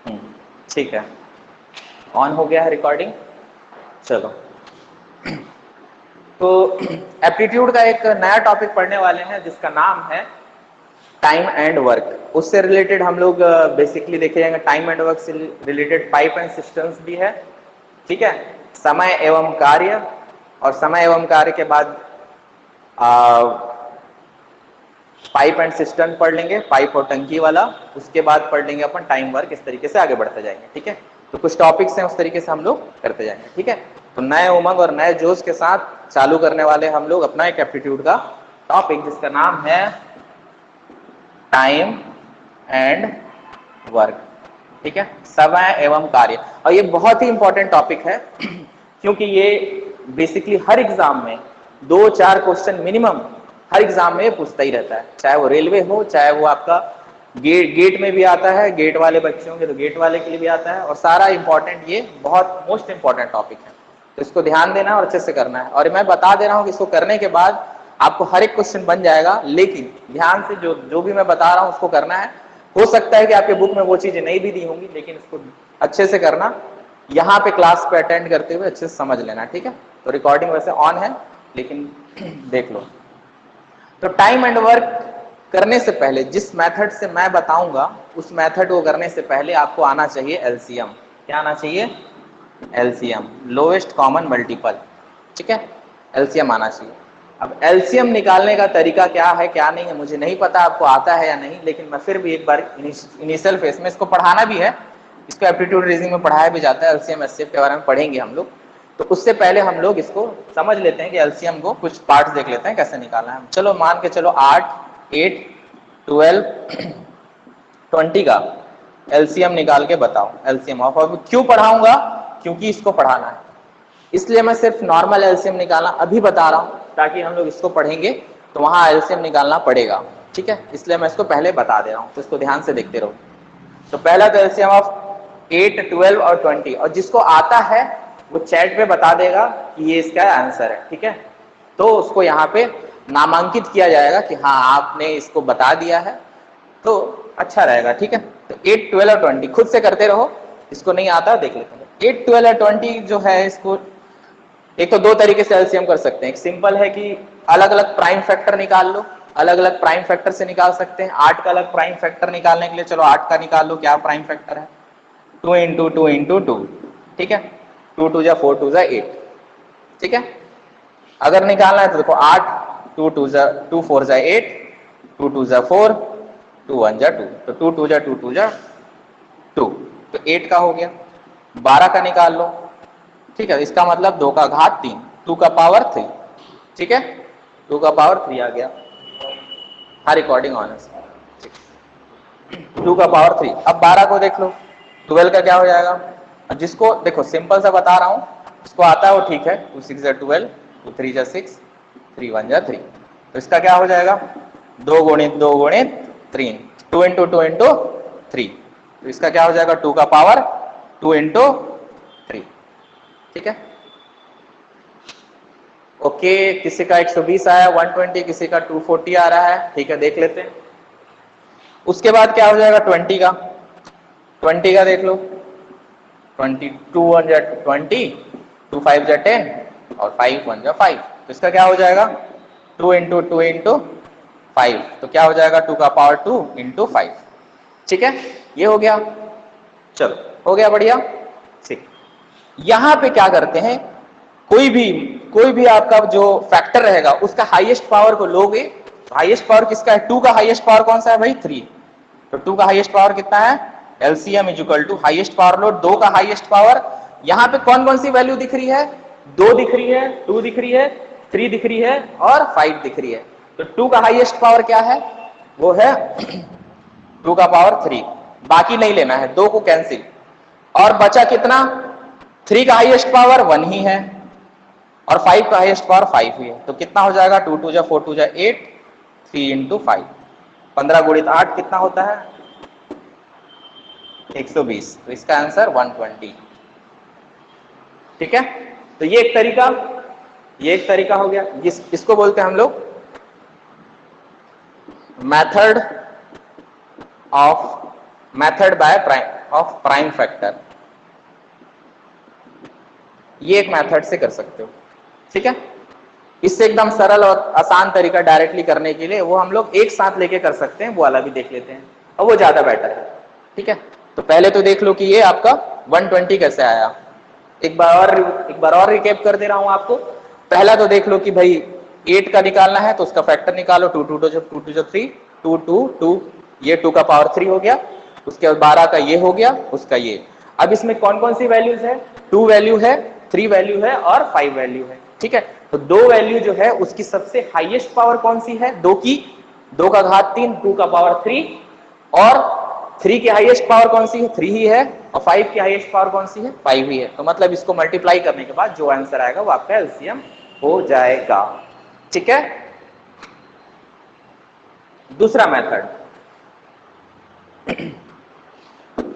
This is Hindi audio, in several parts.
ठीक है, ऑन हो गया है रिकॉर्डिंग। चलो, तो एप्टीट्यूड का एक नया टॉपिक पढ़ने वाले हैं जिसका नाम है टाइम एंड वर्क। उससे रिलेटेड हम लोग बेसिकली देखे जाएंगे, टाइम एंड वर्क से रिलेटेड पाइप एंड सिस्टम्स भी है, ठीक है, समय एवं कार्य, और समय एवं कार्य के बाद पाइप एंड सिस्टम पढ़ लेंगे, पाइप और टंकी वाला। उसके बाद पढ़ लेंगे अपन टाइम वर्क। इस तरीके से आगे बढ़ते जाएंगे, ठीक है। तो कुछ टॉपिक्स हैं, उस तरीके से हम लोग करते जाएंगे, ठीक है। तो नए उमंग और नए जोश के साथ चालू करने वाले हम लोग अपना एक एप्टीट्यूड का टॉपिक जिसका नाम है टाइम एंड वर्क, ठीक है, समय एवं कार्य। और ये बहुत ही इंपॉर्टेंट टॉपिक है क्योंकि ये बेसिकली हर एग्जाम में 2-4 क्वेश्चन मिनिमम हर एग्जाम में पूछता ही रहता है, चाहे वो रेलवे हो, चाहे वो आपका गेट में भी आता है, गेट वाले बच्चे होंगे तो गेट वाले के लिए भी आता है। और सारा इंपॉर्टेंट, ये बहुत मोस्ट इंपॉर्टेंट टॉपिक है, तो इसको ध्यान देना और अच्छे से करना है। और मैं बता दे रहा हूँ कि इसको करने के बाद आपको हर एक क्वेश्चन बन जाएगा, लेकिन ध्यान से जो भी मैं बता रहा हूँ उसको करना है। हो सकता है कि आपके बुक में वो चीजें नहीं भी दी होंगी, लेकिन इसको अच्छे से करना, यहाँ पे क्लास पे अटेंड करते हुए अच्छे से समझ लेना, ठीक है। तो रिकॉर्डिंग वैसे ऑन है, लेकिन देख लो। तो टाइम एंड वर्क करने से पहले जिस मेथड से मैं बताऊंगा, उस मेथड को करने से पहले आपको आना चाहिए एलसीएम। क्या आना चाहिए? एलसीएम, लोएस्ट कॉमन मल्टीपल, ठीक है, एलसीएम आना चाहिए। अब एलसीएम निकालने का तरीका क्या है क्या नहीं है मुझे नहीं पता आपको आता है या नहीं, लेकिन मैं फिर भी एक बार इनिशियल फेज में इसको पढ़ाना भी है, इसको एप्टीट्यूड रीजनिंग में पढ़ाया भी जाता है, एलसीएम एचसीएफ के बारे में पढ़ेंगे हम लोग। तो उससे पहले हम लोग इसको समझ लेते हैं कि एलसीएम को कुछ पार्ट्स देख लेते हैं कैसे निकालना है। चलो मान के चलो 8, 8, 12, 20 का एलसीएम निकाल के बताओ। एलसीएम और क्यों पढ़ाऊंगा? क्योंकि इसको पढ़ाना है, इसलिए मैं सिर्फ नॉर्मल एलसीएम निकालना अभी बता रहा हूं, ताकि हम लोग इसको पढ़ेंगे तो वहां एलसीएम निकालना पड़ेगा, ठीक है, इसलिए मैं इसको पहले बता दे रहा हूं, तो इसको ध्यान से देखते रहो। तो पहला तो एलसीएम ऑफ 8, 12 और 20, और जिसको आता है वो चैट पे बता देगा कि ये इसका आंसर है, ठीक है। तो उसको यहाँ पे नामांकित किया जाएगा कि हाँ आपने इसको बता दिया है, तो अच्छा रहेगा, ठीक है। तो 8, 12 और 20 खुद से करते रहो, इसको नहीं आता देख लेते हैं। 8, 12 और 20 जो है, इसको एक तो दो तरीके से एलसीएम कर सकते हैं। एक सिंपल है कि अलग अलग प्राइम फैक्टर निकाल लो, अलग अलग प्राइम फैक्टर से निकाल सकते हैं। 8 का अलग प्राइम फैक्टर निकालने के लिए चलो 8 का निकाल लो, क्या प्राइम फैक्टर है? 2 इंटू 2 इंटू 2, ठीक है, 2 2 जा 4 2 जा 8, ठीक है। अगर निकालना है तो देखो 8, 2 2 जा 2 4 जा 8, 2 2 जा 4, 2 1 जा 2, तो 2 2 जा 2 2 जा 2, तो 8 का हो गया। 12 का निकाल लो, ठीक है, इसका मतलब 2 का घात 3, 2 का पावर 3, ठीक है, 2 का पावर 3 आ गया। हाँ रिकॉर्डिंग ऑन है, 2 का पावर 3। अब 12 को देख लो, 12 का क्या हो जाएगा? जिसको देखो सिंपल सा बता रहा हूं, जिसको आता है वो ठीक है, 2 6 जा 12, 2 3 जा 6, 3 1 जा 3, तो इसका क्या हो जाएगा? 2 गुणित 2 गुणित 3, 2 इंटू 2 इंटू 3, तो इसका क्या हो जाएगा? 2 का पावर 2 इंटू 3, ठीक है। ओके, किसी का 120 आया, 120, किसी का 240 आ रहा है, ठीक है, देख लेते हैं। उसके बाद क्या हो जाएगा? 20 का, 20 का देख लो, 20, 2 1 जा 20, 2 5 जा 10 और 5 1 जा 5, तो इसका क्या हो जाएगा? 2 इंटू 2 इंटू 5, तो क्या हो जाएगा? 2 का पावर 2 इंटू 5, ठीक है, ये हो गया। चलो हो गया, बढ़िया, ठीक। यहां पे क्या करते हैं, कोई भी आपका जो फैक्टर रहेगा उसका हाईएस्ट पावर को लोगे। हाईएस्ट पावर किसका है? 2 का हाईएस्ट पावर कौन सा है भाई? 3, तो 2 का हाईएस्ट पावर कितना है? LCM is equal to highest power लो 2 का हाईएस्ट पावर। यहां पे कौन कौन सी वैल्यू दिख रही है? 2 दिख रही है, 2 दिख रही है, 3 दिख रही है और 5 दिख रही है। तो 2 का हाईएस्ट पावर क्या है? वो है 2 का पावर 3, बाकी नहीं लेना है, 2 को कैंसिल, और बचा कितना? 3 का हाईएस्ट पावर 1 ही है और 5 का हाईएस्ट पावर 5 ही है, तो कितना हो जाएगा? 2 2 जा 4 2 जा 8, 3 इंटू 5, 15 गुणित 8 कितना होता है? 120, तो इसका आंसर 120, ठीक है। तो ये एक तरीका हो गया, इसको बोलते हैं हम लोग method by of prime factor, ये एक मेथड से कर सकते हो, ठीक है। इससे एकदम सरल और आसान तरीका डायरेक्टली करने के लिए वो हम लोग एक साथ लेके कर सकते हैं, वो वाला भी देख लेते हैं और वो ज्यादा बेटर है, ठीक है। तो पहले तो देख लो कि ये आपका 120 कैसे आया। एक बार और रिकेप कर दे रहा हूं आपको। पहला तो देख लो कि भाई 8 का निकालना है तो उसका फैक्टर निकालो, 2 2 जो 2 जो 3, 2 2 2, ये 2 का पावर 3 हो गया। उसके बाद 12 का ये हो गया, उसका ये। अब इसमें कौन कौन सी वैल्यूज है? 2 वैल्यू है, 3 वैल्यू है और 5 वैल्यू है, ठीक है। तो 2 वैल्यू जो है उसकी सबसे हाईएस्ट पावर कौन सी है? 2 की, 2 का घात 3, 2 का पावर 3, और 3 की हाईएस्ट पावर कौन सी है? 3 ही है, और 5 की हाईएस्ट पावर कौन सी है? 5 ही है। तो मतलब इसको मल्टीप्लाई करने के बाद जो आंसर आएगा वो आपका एलसीएम हो जाएगा, ठीक है। दूसरा मेथड,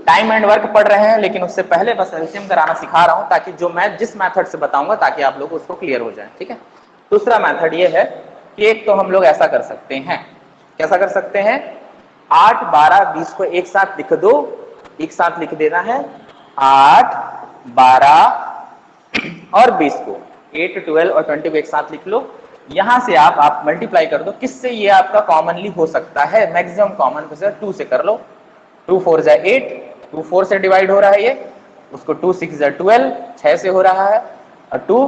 टाइम एंड वर्क पढ़ रहे हैं लेकिन उससे पहले बस एलसीएम कराना सिखा रहा हूं ताकि जो मैं जिस मेथड से बताऊंगा ताकि आप लोग उसको क्लियर हो जाए, ठीक है। दूसरा मेथड ये है कि एक तो हम लोग ऐसा कर सकते हैं, कैसा कर सकते हैं? 8 12 20 को एक साथ लिख दो, एक साथ लिख देना है 8 12 और 20 को, 8 12 और 20 को एक साथ लिख लो। यहां से आप मल्टीप्लाई कर दो, किससे? ये आपका कॉमनली हो सकता है, मैक्सिमम कॉमन 2 से कर लो। 2 4 जा 8, 2 4 से डिवाइड हो रहा है ये, उसको 2 6 जा 12, 6 से हो रहा है, और 2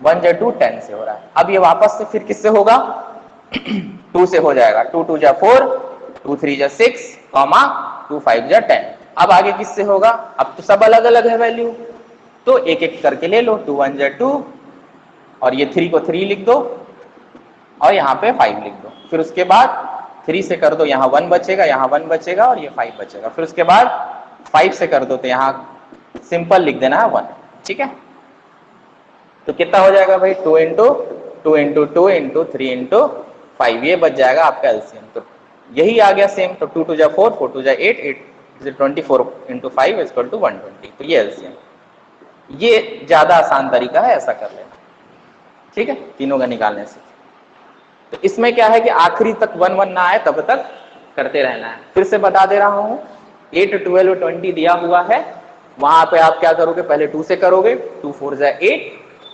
1 जा 2 10 से हो रहा है। अब ये वापस से फिर किससे होगा? 2 से हो जाएगा, 2 2 जा 4, 2 3 जा 6, 2 5 जा 10। अब आगे किससे होगा? अब तो सब अलग अलग है वैल्यू, तो एक एक करके ले लो। 2 1 जा 2, और ये 3 को 3 लिख दो, और यहाँ पे 5 लिख दो। फिर उसके बाद 3 से कर दो, यहाँ 1 बचेगा, यहाँ 1 बचेगा, और ये 5 बचेगा। फिर उसके बाद 5 से कर दो तो यहाँ सिंपल लिख देना है 1, ठीक है। तो कितना हो जाएगा भाई? 2 इंटू 2 इंटू 2 इंटू 3 इंटू 5, ये बच जाएगा आपका एलसीएम। तो यही आ गया सेम। तो 2 2 जा 4, 4 2 जा 8, 8 24 इंटू 5 इक्वल टू 120। तो ये एलसीएम, ये ज्यादा आसान तरीका है, ऐसा कर लेना, ठीक है, तीनों का निकालने से। तो इसमें क्या है कि आखिरी तक 1 1 ना आए तब तक करते रहना है। फिर से बता दे रहा हूं, 8 12 20 दिया हुआ है, वहां पे आप क्या करोगे? पहले 2 से करोगे, 2 4 जा 8,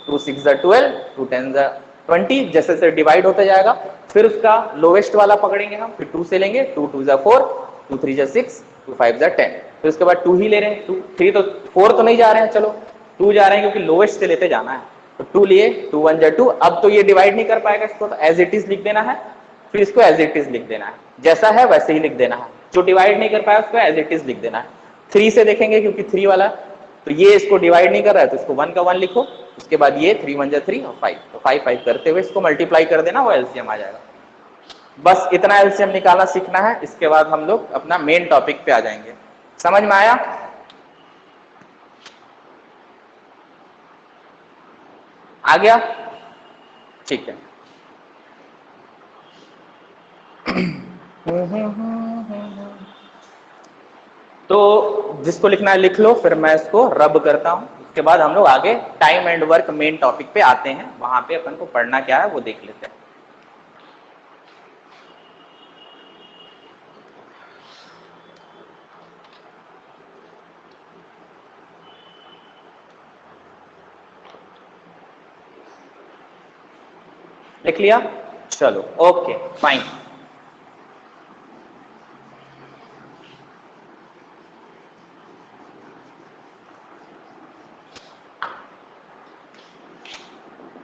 2 6 जा 12, 2 10 जा 20, जैसे जैसे डिवाइड होता जाएगा। फिर उसका लोवेस्ट वाला पकड़ेंगे हम, फिर 2 से लेंगे, 2 2 जा 4, 2 3 जा 6, 2 5 जा 10। फिर उसके बाद 2 ही ले रहे हैं, 2 3 तो 4 तो नहीं जा रहे हैं, चलो 2 जा रहे हैं क्योंकि लोवेस्ट से लेते जाना है। तो 2 लिए, 2 1 जा 2। अब तो ये डिवाइड नहीं कर पाएगा इसको, तो एज इट इज लिख देना है। फिर इसको एज इट इज लिख देना है, जैसा है वैसे ही लिख देना है। जो डिवाइड नहीं कर पाया उसको एज इट इज लिख देना है। 3 से देखेंगे क्योंकि 3 वाला, तो ये इसको डिवाइड नहीं कर रहा है तो इसको 1 का 1 लिखो। उसके बाद ये 3 1 जा 3 और 5, तो 5 5 करते हुए इसको मल्टीप्लाई कर देना, वो एलसीएम आ जाएगा। बस इतना एलसीएम निकालना सीखना है, इसके बाद हम लोग अपना मेन टॉपिक पे आ जाएंगे। समझ में आया? आ गया? ठीक है। तो जिसको लिखना है लिख लो, फिर मैं इसको रब करता हूं। उसके बाद हम लोग आगे time and work main topic पे आते हैं, वहां पे अपन को पढ़ना क्या है वो देख लेते हैं। लिख लिया? चलो okay fine.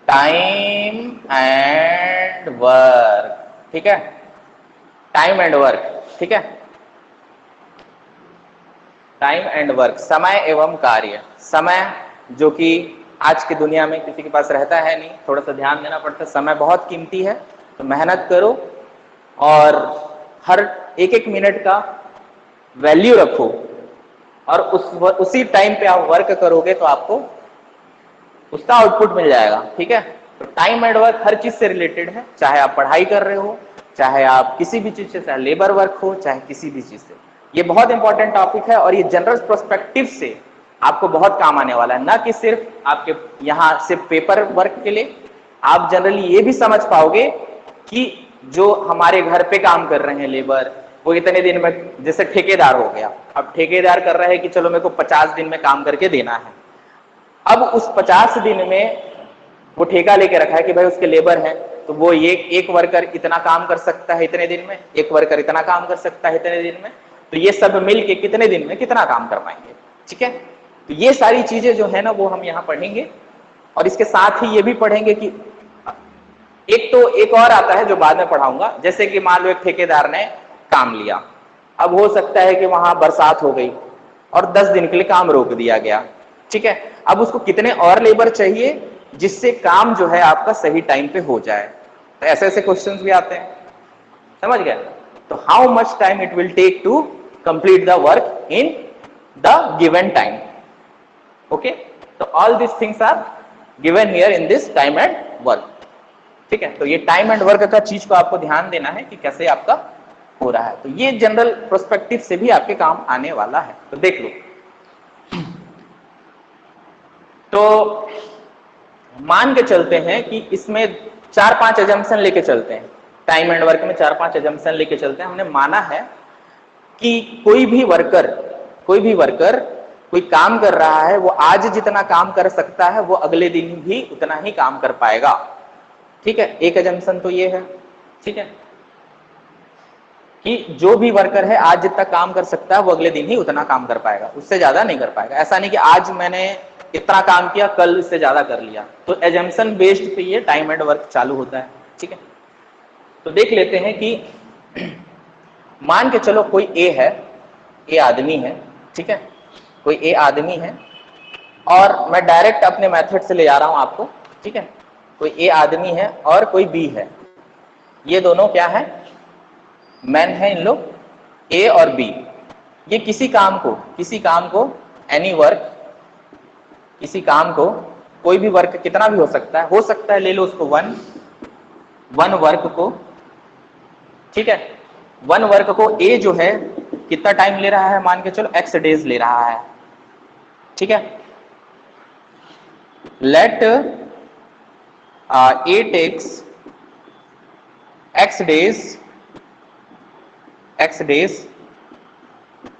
Time and work, ठीक है, टाइम एंड वर्क, ठीक है। टाइम एंड वर्क, समय एवं कार्य। समय जो कि आज की दुनिया में किसी के पास रहता है नहीं, थोड़ा सा ध्यान देना पड़ता है। समय बहुत कीमती है, तो मेहनत करो और हर एक एक मिनट का वैल्यू रखो, और उसी टाइम पे आप वर्क करोगे तो आपको उसका आउटपुट मिल जाएगा, ठीक है। तो टाइम एंड वर्क हर चीज से रिलेटेड है, चाहे आप पढ़ाई कर रहे हो, चाहे आप किसी भी चीज से, चाहे लेबर वर्क हो, चाहे किसी भी चीज से। ये बहुत इंपॉर्टेंट टॉपिक है और ये जनरल पर्सपेक्टिव से आपको बहुत काम आने वाला है, ना कि सिर्फ आपके यहाँ सिर्फ पेपर वर्क के लिए। आप जनरली ये भी समझ पाओगे कि जो हमारे घर पे काम कर रहे हैं लेबर, वो इतने दिन में, जैसे ठेकेदार हो गया, अब ठेकेदार कर रहा है कि चलो मेरे को 50 दिन में काम करके देना है। अब उस 50 दिन में वो ठेका लेके रखा है कि भाई उसके लेबर है, तो वो ये एक वर्कर इतना काम कर सकता है इतने दिन में, एक वर्कर इतना काम कर सकता है इतने दिन में, तो ये सब मिलके कितने दिन में कितना काम कर पाएंगे। ठीक है, तो ये सारी चीजें जो है ना वो हम यहाँ पढ़ेंगे। और इसके साथ ही ये भी पढ़ेंगे कि एक और आता है जो बाद में पढ़ाऊंगा, जैसे कि मान लो एक ठेकेदार ने काम लिया, अब हो सकता है कि वहां बरसात हो गई और 10 दिन के लिए काम रोक दिया गया। ठीक है, अब उसको कितने और लेबर चाहिए जिससे काम जो है आपका सही टाइम पे हो जाए। तो ऐसे ऐसे क्वेश्चंस भी आते हैं, समझ गए। तो how much time it will take to complete the work in the given time. Okay, तो all this things are given here in this time and work. ठीक है, तो ये टाइम एंड वर्क का चीज को आपको ध्यान देना है कि कैसे आपका हो रहा है। तो ये जनरल प्रोस्पेक्टिव से भी आपके काम आने वाला है, तो देख लो। तो मान के चलते हैं कि इसमें 4-5 एजम्पशन लेके चलते हैं, टाइम एंड वर्क में 4-5 एजम्पशन लेके चलते हैं। हमने माना है कि कोई भी वर्कर कोई काम कर रहा है, वो आज जितना काम कर सकता है वो अगले दिन भी उतना ही काम कर पाएगा। ठीक है, एक एजम्पशन तो ये है। ठीक है, कि जो भी वर्कर है आज जितना काम कर सकता है वो अगले दिन ही उतना काम कर पाएगा, उससे ज्यादा नहीं कर पाएगा। ऐसा नहीं कि आज मैंने इतना काम किया कल इससे ज्यादा कर लिया। तो एजम्पशन बेस्ड पे ये टाइम एंड वर्क चालू होता है। ठीक है, तो देख लेते हैं कि मान के चलो कोई ए है, ए आदमी है। ठीक है, कोई ए आदमी है और मैं डायरेक्ट अपने मेथड से ले जा रहा हूं आपको। ठीक है, कोई ए आदमी है और कोई बी है, ये दोनों क्या है, मैन है इन लोग, ए और बी। ये किसी काम को एनी वर्क, किसी काम को, कोई भी वर्क कितना भी हो सकता है, ले लो उसको वन वर्क को। ठीक है, वन वर्क को ए जो है कितना टाइम ले रहा है, मान के चलो x डेज ले रहा है। ठीक है, let A takes x days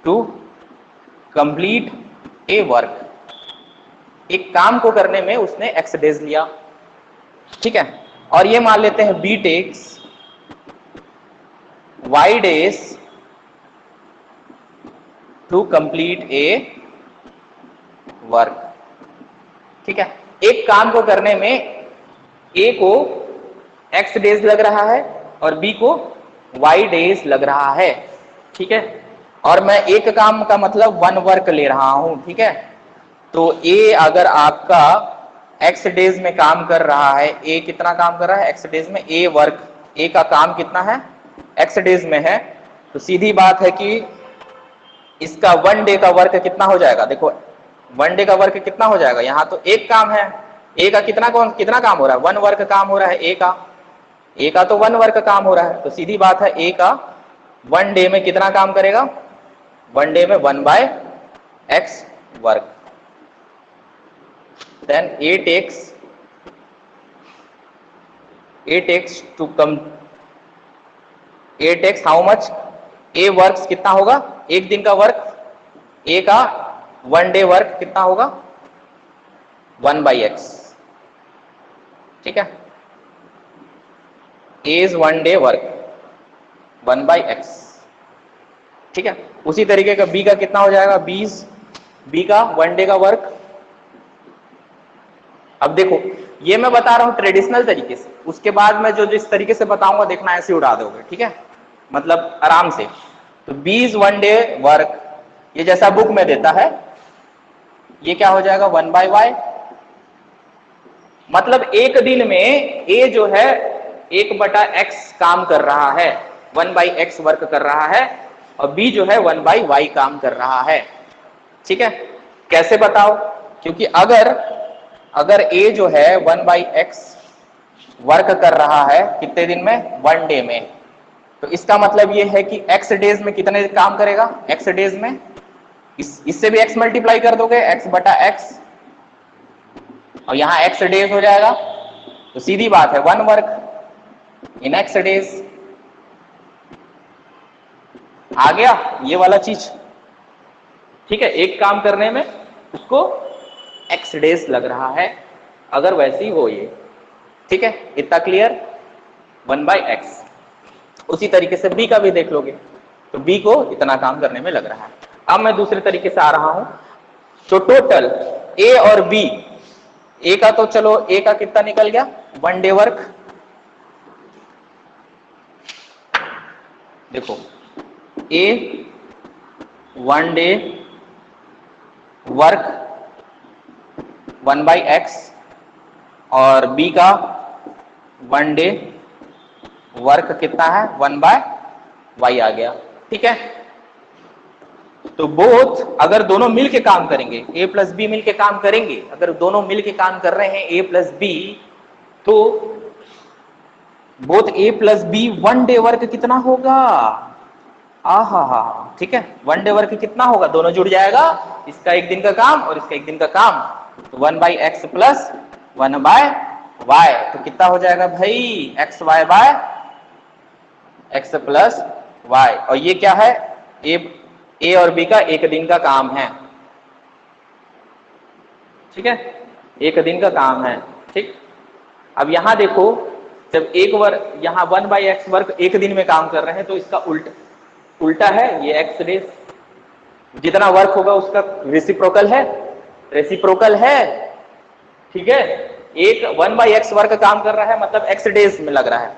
to complete a work. एक काम को करने में उसने x डेज लिया। ठीक है, और ये मान लेते हैं b takes y days to complete a work. ठीक है, एक काम को करने में ए को x डेज लग रहा है और b को y डेज लग रहा है। ठीक है, और मैं एक काम का मतलब वन वर्क ले रहा हूं। ठीक है, तो ए अगर आपका x डेज में काम कर रहा है, ए कितना काम कर रहा है x डेज में, ए वर्क, ए का काम कितना है x डेज में है, तो सीधी बात है कि इसका 1 डे का वर्क कितना हो जाएगा। देखो 1 डे का वर्क कितना हो जाएगा, यहां तो एक काम है, ए का कितना काम हो रहा है, 1 वर्क काम हो रहा है ए का तो 1 वर्क काम हो रहा है। तो सीधी बात है ए का 1 डे में कितना काम करेगा, 1 डे में 1/x work. then a takes how much, a works कितना होगा, एक दिन का वर्क, a का 1 डे वर्क कितना होगा 1/x। ठीक है, a is 1 day work 1/x। ठीक है, उसी तरीके का b का कितना हो जाएगा, b का 1 डे का वर्क। अब देखो ये मैं बता रहा हूं ट्रेडिशनल तरीके से, उसके बाद मैं जो जिस तरीके से बताऊंगा देखना ऐसे उड़ा दोगे। ठीक है, मतलब आराम से। तो 20 1 डे वर्क, ये जैसा बुक में देता है, ये क्या हो जाएगा 1/y। मतलब एक दिन में ए जो है 1/x काम कर रहा है, 1/x वर्क कर रहा है, और बी जो है 1/y काम कर रहा है। ठीक है, कैसे बताओ, क्योंकि अगर ए जो है 1/x वर्क कर रहा है कितने दिन में, 1 डे में, तो इसका मतलब ये है कि x डेज में कितने काम करेगा, x डेज में, इससे भी x मल्टीप्लाई कर दोगे, x/x, और यहां x डेज हो जाएगा। तो सीधी बात है 1 वर्क इन x डेज। आ गया ये वाला चीज, ठीक है। एक काम करने में उसको x डेज लग रहा है, अगर वैसे ही हो ये, ठीक है। इतना क्लियर, 1/x। उसी तरीके से b का भी देख लोगे तो b को इतना काम करने में लग रहा है। अब मैं दूसरे तरीके से आ रहा हूं, तो टोटल a और b, a का तो चलो a का कितना निकल गया, 1 डे वर्क। देखो a 1 डे वर्क 1/x और b का 1 डे वर्क कितना है, 1/y आ गया, ठीक है। तो बोथ अगर दोनों मिलके काम करेंगे, a प्लस बी मिलके काम करेंगे, अगर दोनों मिलके काम कर रहे हैं a प्लस बी, तो both a plus B 1 day work कितना होगा, आहा, ठीक है। 1 डे वर्क कितना होगा, दोनों जुड़ जाएगा, इसका 1 दिन का काम और इसका 1 दिन का काम, तो 1/x प्लस 1/y, तो कितना हो जाएगा भाई, x प्लस y। और ये क्या है, ए और बी का 1 दिन का काम है, ठीक है, 1 दिन का काम है, ठीक। अब यहां देखो, जब एक वर्क यहां 1/x वर्क 1 दिन में काम कर रहे हैं, तो इसका उल्टा है, ये x डेज, जितना वर्क होगा उसका रेसिप्रोकल है, ठीक है। एक 1/x वर्क काम कर रहा है, मतलब x डेज में लग रहा है,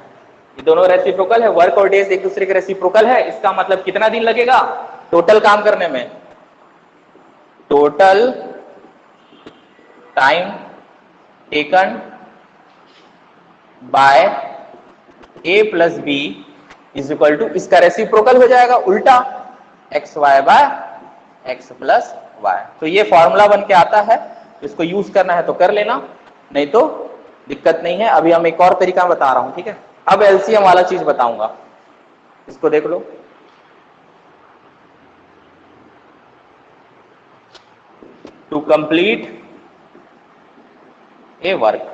ये दोनों रेसिप्रोकल है, वर्क और डेज एक दूसरे के रेसिप्रोकल है। इसका मतलब कितना दिन लगेगा टोटल काम करने में, total time taken by a plus B is equal to, इसका रेसिप्रोकल हो जाएगा उल्टा, xy/x प्लस y। तो ये फॉर्मूला बन के आता है, इसको यूज करना है तो कर लेना, नहीं तो दिक्कत नहीं है। अभी हम एक और तरीका बता रहा हूं, ठीक है। अब एलसीएम वाला चीज बताऊंगा, इसको देख लो। टू कंप्लीट ए वर्क,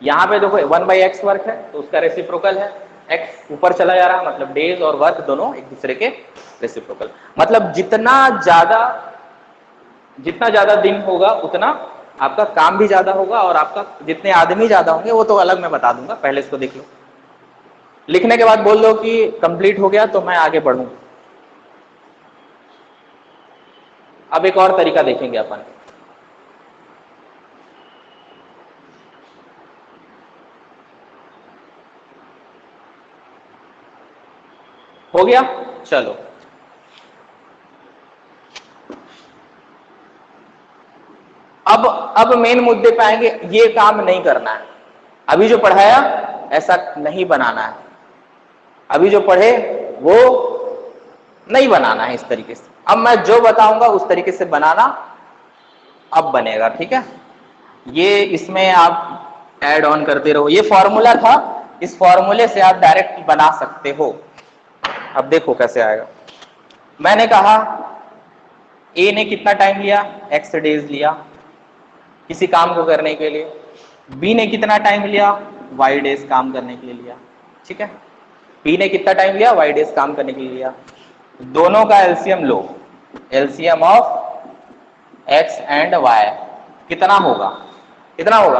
यहां पे देखो 1/x वर्क है, तो उसका रेसिप्रोकल है, x ऊपर चला जा रहा है, मतलब डेज और वर्क दोनों एक दूसरे के रेसिप्रोकल, मतलब जितना ज्यादा दिन होगा उतना आपका काम भी ज्यादा होगा, और आपका जितने आदमी ज्यादा होंगे वो तो अलग मैं बता दूंगा, पहले इसको देख लो। लिखने के बाद बोल दो कि कंप्लीट हो गया, तो मैं आगे बढ़ूं। अब एक और तरीका देखेंगे अपन, हो गया, चलो अब मेन मुद्दे पे आएंगे। ये काम नहीं करना है, अभी जो पढ़ाया ऐसा नहीं बनाना है, अभी जो पढ़े वो नहीं बनाना है इस तरीके से। अब मैं जो बताऊंगा उस तरीके से बनाना अब बनेगा, ठीक है। ये इसमें आप ऐड ऑन करते रहो, ये फॉर्मूला था, इस फॉर्मूले से आप डायरेक्ट बना सकते हो। अब देखो कैसे आएगा। मैंने कहा ए ने कितना टाइम लिया, x डेज लिया किसी काम को करने के लिए, बी ने कितना टाइम लिया, y डेज काम करने के लिए लिया, ठीक है। p ने कितना टाइम लिया, y डेज काम करने के लिए लिया। दोनों का LCM low, LCM of x and y कितना होगा,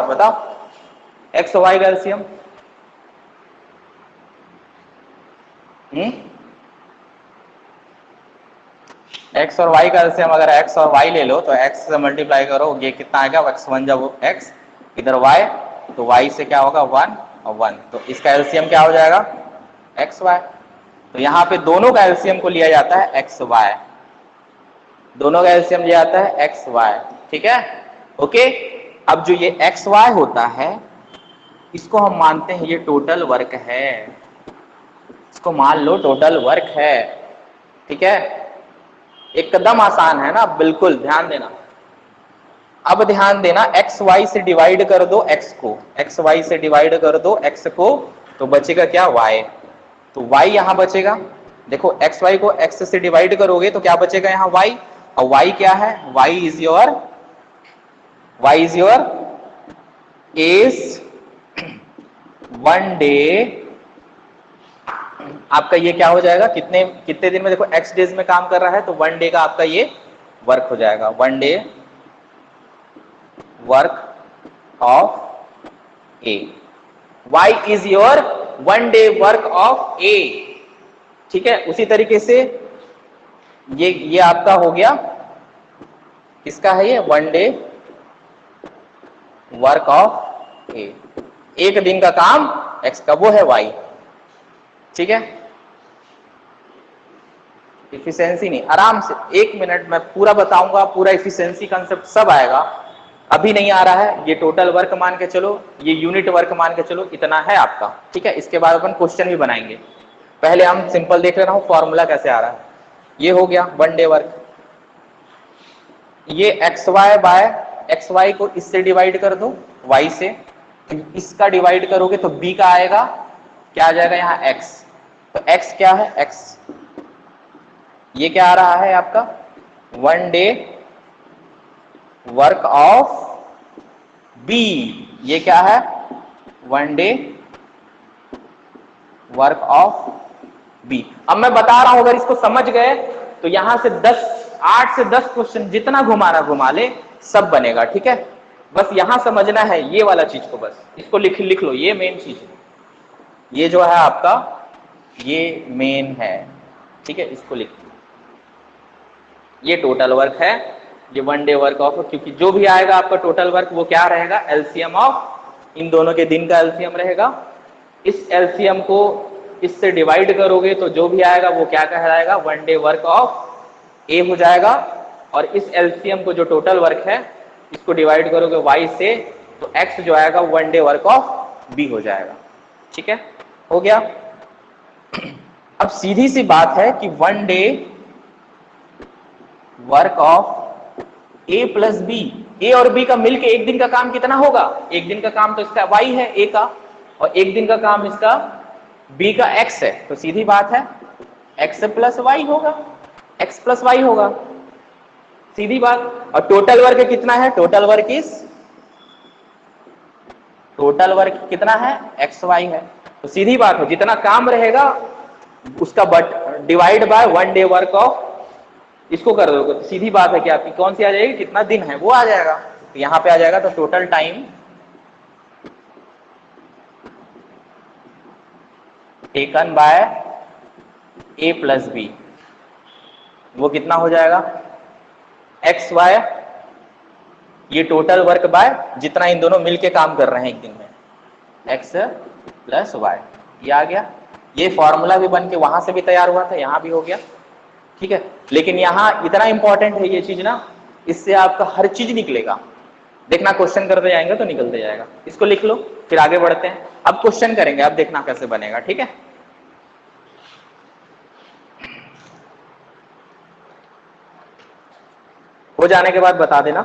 बताओ, x और y का एलसीएम, x और y का एलसीएम अगर x और y ले लो तो x से मल्टीप्लाई करो, ये कितना आएगा, x1 जब x, इधर y, तो y से क्या होगा 1 और 1, तो इसका एलसीएम क्या हो जाएगा xy। तो यहाँ पे दोनों का एलसीएम को लिया जाता है xy, दोनों का एलसीएम लिया जाता है xy, ठीक है, ओके। अब जो ये xy होता है, इसको हम मानते हैं ये टोटल वर्क है, इसको मान लो टोटल वर्क है, ठीक है। एकदम आसान है ना, बिल्कुल ध्यान देना। अब ध्यान देना, एक्स वाई से डिवाइड कर दो x को, एक्स वाई से डिवाइड कर दो x को, तो बचेगा क्या, y, तो y यहां बचेगा। देखो एक्स वाई को x से डिवाइड करोगे तो क्या बचेगा यहाँ y, और y क्या है, y is your is 1 day आपका ये क्या हो जाएगा, कितने कितने दिन में, देखो x डेज में काम कर रहा है तो 1 डे का आपका ये वर्क हो जाएगा, 1 day work of A. y is your 1 day work of A. ठीक है, उसी तरीके से ये आपका हो गया, किसका है ये, 1 डे वर्क ऑफ ए, एक दिन का काम x का, वो है y। ठीक है, इफिशिएंसी नहीं, आराम से 1 मिनट में पूरा बताऊंगा, पूरा इफिशिएंसी कंसेप्ट सब आएगा। अभी नहीं आ रहा है, ये टोटल वर्क मान के चलो, ये यूनिट वर्क मान के चलो, इतना है आपका। ठीक है, इसके बाद अपन क्वेश्चन भी बनाएंगे, पहले हम सिंपल देख ले रहा हूं फॉर्मूला कैसे आ रहा है। ये हो गया 1 डे वर्क, ये X Y by X Y को इससे डिवाइड कर दो, y से, इसका डिवाइड करोगे तो b का आएगा, क्या आ जाएगा यहाँ x, तो x क्या है, x ये क्या आ रहा है आपका, 1 डे वर्क ऑफ b, ये क्या है, 1 डे वर्क ऑफ b। अब मैं बता रहा हूं, अगर इसको समझ गए तो यहां से 8 से 10 क्वेश्चन जितना घुमाना घुमा ले, सब बनेगा। ठीक है, बस यहां समझना है ये वाला चीज को, बस इसको लिख लो, ये मेन चीज है, ये जो है आपका ये मेन है। ठीक है, इसको लिख लो, ये टोटल वर्क है, ये 1 डे वर्क ऑफ, क्योंकि जो भी आएगा आपका टोटल वर्क वो क्या रहेगा, एलसीएम ऑफ इन दोनों के दिन का एलसीएम रहेगा। इस एलसीएम को इससे डिवाइड करोगे तो जो भी आएगा वो क्या कहलाएगा, 1 डे वर्क ऑफ ए हो जाएगा। और इस एलसीएम को जो टोटल वर्क है इसको डिवाइड करोगे y से, तो x जो आएगा 1 डे वर्क ऑफ b हो जाएगा। ठीक है, हो गया। अब सीधी सी बात है कि 1 day work of a plus B, A और बी का मिलके एक दिन का काम कितना होगा, एक दिन का काम तो इसका y है a का, और एक दिन का काम इसका b का x है, तो सीधी बात है x प्लस y होगा, x प्लस y होगा, सीधी बात। और टोटल वर्क कितना है, टोटल वर्क कितना है, एक्स वाई है, तो सीधी बात है जितना काम रहेगा उसका divide by 1 day work of, इसको कर दोगे तो सीधी बात है कि आपकी कौन सी आ जाएगी, कितना दिन है वो आ जाएगा, तो यहां पे आ जाएगा, तो total time taken by A plus B, वो कितना हो जाएगा, एक्स वाई, ये टोटल वर्क बाय जितना इन दोनों मिलके काम कर रहे हैं एक दिन में, एक्स प्लस वाई, ये आ गया। ये फॉर्मूला भी बन के वहां से भी तैयार हुआ था, यहां भी हो गया। ठीक है, लेकिन यहां इतना इंपॉर्टेंट है ये चीज ना, इससे आपका हर चीज निकलेगा, देखना क्वेश्चन करते जाएंगे तो निकलते जाएगा। इसको लिख लो, फिर आगे बढ़ते हैं, अब क्वेश्चन करेंगे, अब देखना कैसे बनेगा। ठीक है, हो जाने के बाद बता देना।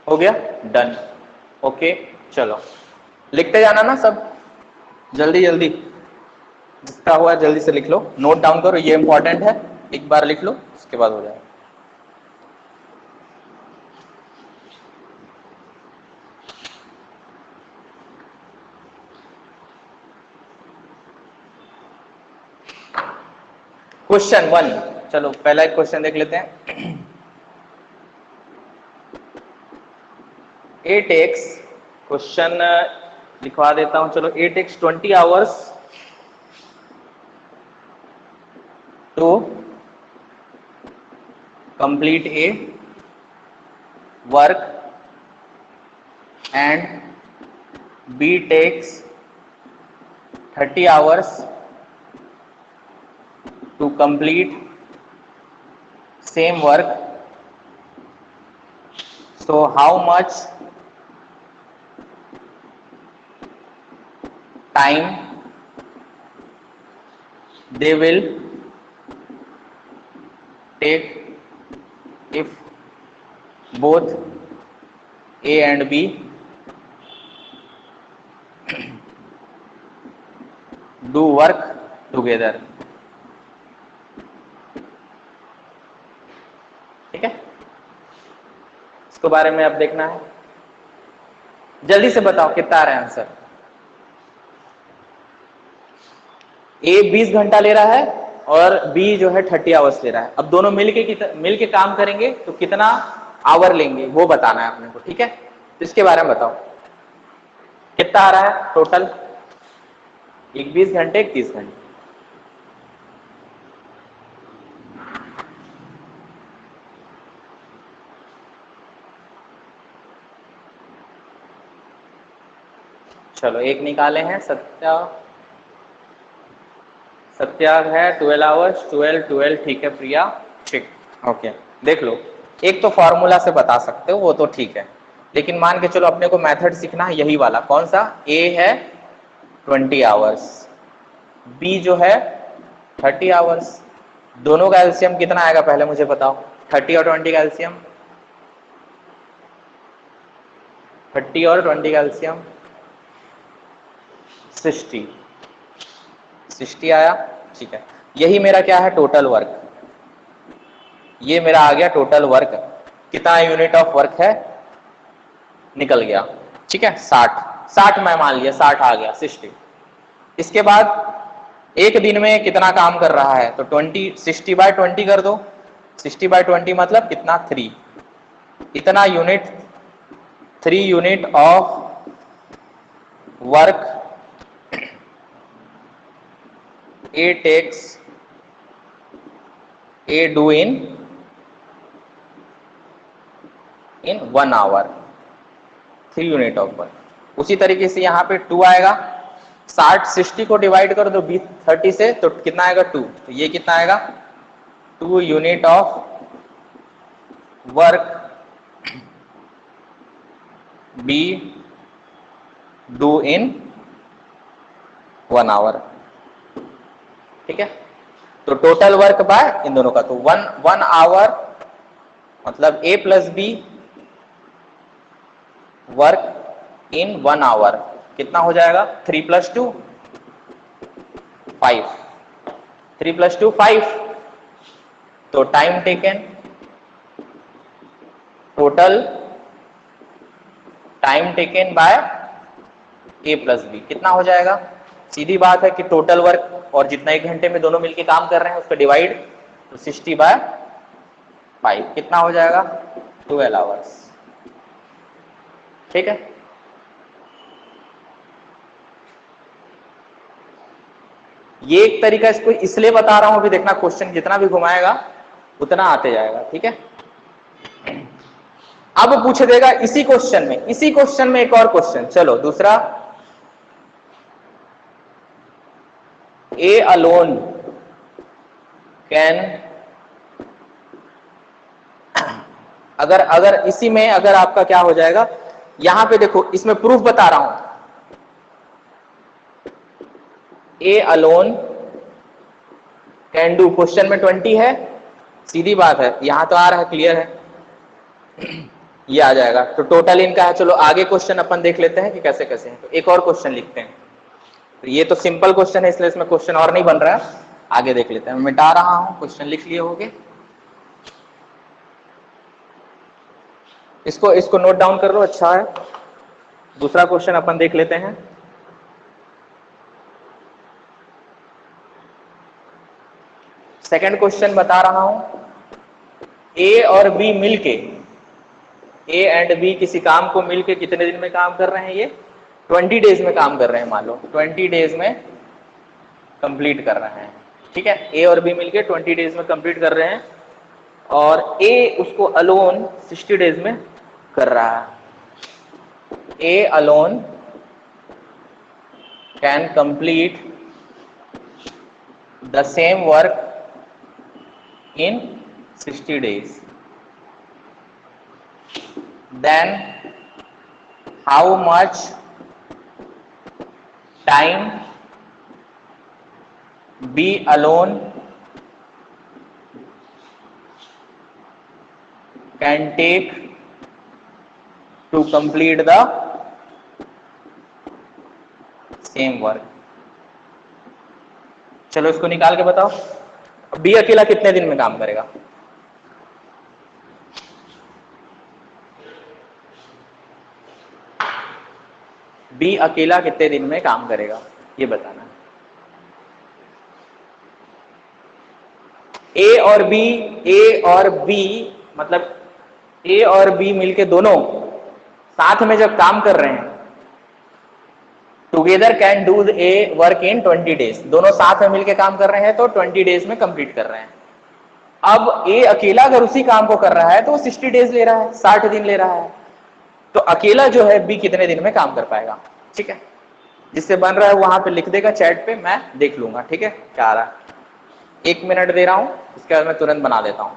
हो गया, डन, ओके, चलो लिखते जाना ना सब, जल्दी जल्दी, जितना हुआ जल्दी से लिख लो, नोट डाउन करो, ये इंपॉर्टेंट है, एक बार लिख लो उसके बाद हो जाएगा। क्वेश्चन 1, चलो पहला एक क्वेश्चन देख लेते हैं। 8x, क्वेश्चन लिखवा देता हूं, चलो 8x 20 hours to complete a work and B takes 30 hours to complete same work. So how much time they will take if both A and B do work together. ठीक है, इसके बारे में अब देखना है। जल्दी से बताओ कितना आ रहा है आंसर। ए 20 घंटा ले रहा है और बी जो है 30 आवर्स ले रहा है। अब दोनों मिलके काम करेंगे तो कितना आवर लेंगे वो बताना है अपने को। ठीक है, तो इसके बारे में बताओ कितना आ रहा है टोटल। एक 20 घंटे, एक 30 घंटे। चलो एक निकाले हैं, सत्या है 12 आवर्स, 12 12। ठीक है प्रिया, ठीक, ओके। देख लो, एक तो फॉर्मूला से बता सकते हो, वो तो ठीक है, लेकिन मान के चलो अपने को मेथड सीखना है यही वाला। कौन सा? ए है 20 आवर्स, बी जो है 30 आवर्स। दोनों का एलसीएम कितना आएगा पहले मुझे बताओ। 30 और 20 का एलसीएम, 30 और 20 का एलसीएम 60। 60 आया, ठीक है। यही मेरा क्या है, टोटल वर्क। ये मेरा आ गया टोटल वर्क। कितना यूनिट ऑफ वर्क है, निकल गया। ठीक है, 60 मैं मान लिया, 60 आ गया, 60। इसके बाद एक दिन में कितना काम कर रहा है, तो 20, 60/20 कर दो। 60/20 मतलब कितना, 3। इतना unit, 3 unit of work A takes, A do in 1 hour, 3 unit of work. उसी तरीके से यहाँ पे 2 आएगा। 60 को डिवाइड कर दो 30 से, तो कितना आएगा, 2। तो ये कितना आएगा, 2 unit of work B do in 1 hour. ठीक है, तो टोटल वर्क बाय इन दोनों का, तो 1 आवर मतलब A plus B work in 1 hour कितना हो जाएगा, 3 + 2 5। 3 + 2 5। तो time taken, total time taken by A plus B कितना हो जाएगा। सीधी बात है कि टोटल वर्क और जितना 1 घंटे में दोनों मिलके काम कर रहे हैं उसका डिवाइड, तो 60/5 कितना हो जाएगा, 12 आवर्स। ठीक है, ये एक तरीका इसको इसलिए बता रहा हूं, अभी देखना क्वेश्चन जितना भी घुमाएगा उतना आते जाएगा। ठीक है, अब पूछ देगा इसी क्वेश्चन में एक और क्वेश्चन। चलो दूसरा, ए अलोन कैन, अगर इसी में अगर आपका क्या हो जाएगा, यहां पे देखो इसमें प्रूफ बता रहा हूं। A alone can do, question में 20 है, सीधी बात है, यहां तो आ रहा है, क्लियर है, ये आ जाएगा। तो टोटल इनका है। चलो आगे क्वेश्चन अपन देख लेते हैं कि कैसे कैसे है। तो एक और क्वेश्चन लिखते हैं। तो ये तो सिंपल क्वेश्चन है इसलिए इसमें क्वेश्चन और नहीं बन रहा है, आगे देख लेते हैं। मैं मिटा रहा हूं, क्वेश्चन लिख लिए होंगे, इसको नोट डाउन कर लो, अच्छा है। दूसरा क्वेश्चन अपन देख लेते हैं। सेकंड क्वेश्चन बता रहा हूं, ए और बी मिलके, ए एंड बी किसी काम को मिलके कितने दिन में काम कर रहे हैं, ये 20 डेज में काम कर रहे हैं। मान लो 20 डेज में कंप्लीट कर रहे हैं। ठीक है, ए और बी मिलके 20 डेज में कंप्लीट कर रहे हैं, और ए उसको अलोन 60 डेज में कर रहा है। A alone can complete the same work in 60 days, then how much time B alone can take to complete the same work। चलो इसको निकाल के बताओ, बी अकेला कितने दिन में काम करेगा? बी अकेला कितने दिन में काम करेगा ये बताना है। ए और बी मतलब ए और बी मिलके दोनों साथ में जब काम कर रहे हैं, together can do a work in 20 days, दोनों साथ में मिलके काम कर रहे हैं तो 20 डेज में कंप्लीट कर रहे हैं। अब ए अकेला अगर उसी काम को कर रहा है तो वो 60 डेज ले रहा है, 60 दिन ले रहा है, तो अकेला जो है बी कितने दिन में काम कर पाएगा? ठीक है, जिससे बन रहा है वहां पे लिख देगा चैट पे, मैं देख लूंगा। ठीक है, क्या आ रहा है? 1 मिनट दे रहा हूं, इसके बाद मैं तुरंत बना देता हूं।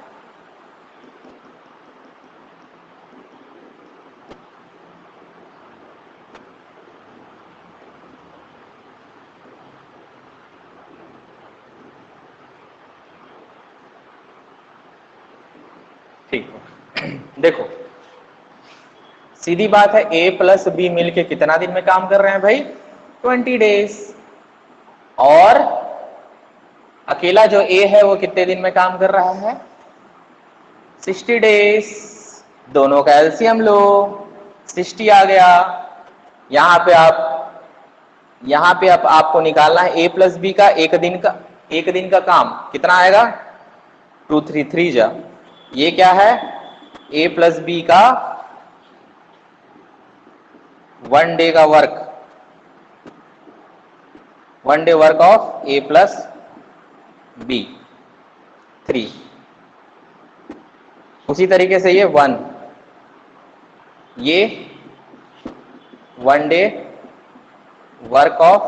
ठीक है, देखो सीधी बात है, ए प्लस बी मिलके कितना दिन में काम कर रहे हैं भाई? 20 डेज। और अकेला जो ए है वो कितने दिन में काम कर रहा है? 60 डेज। दोनों का एलसीएम लो, 60 आ गया। यहां पे आप आपको निकालना है ए प्लस बी का एक दिन का काम कितना आएगा? 2 3 3 जा, ये क्या है? ए प्लस बी का 1 डे का work, 1 day work of A plus B 3। उसी तरीके से ये 1 डे वर्क ऑफ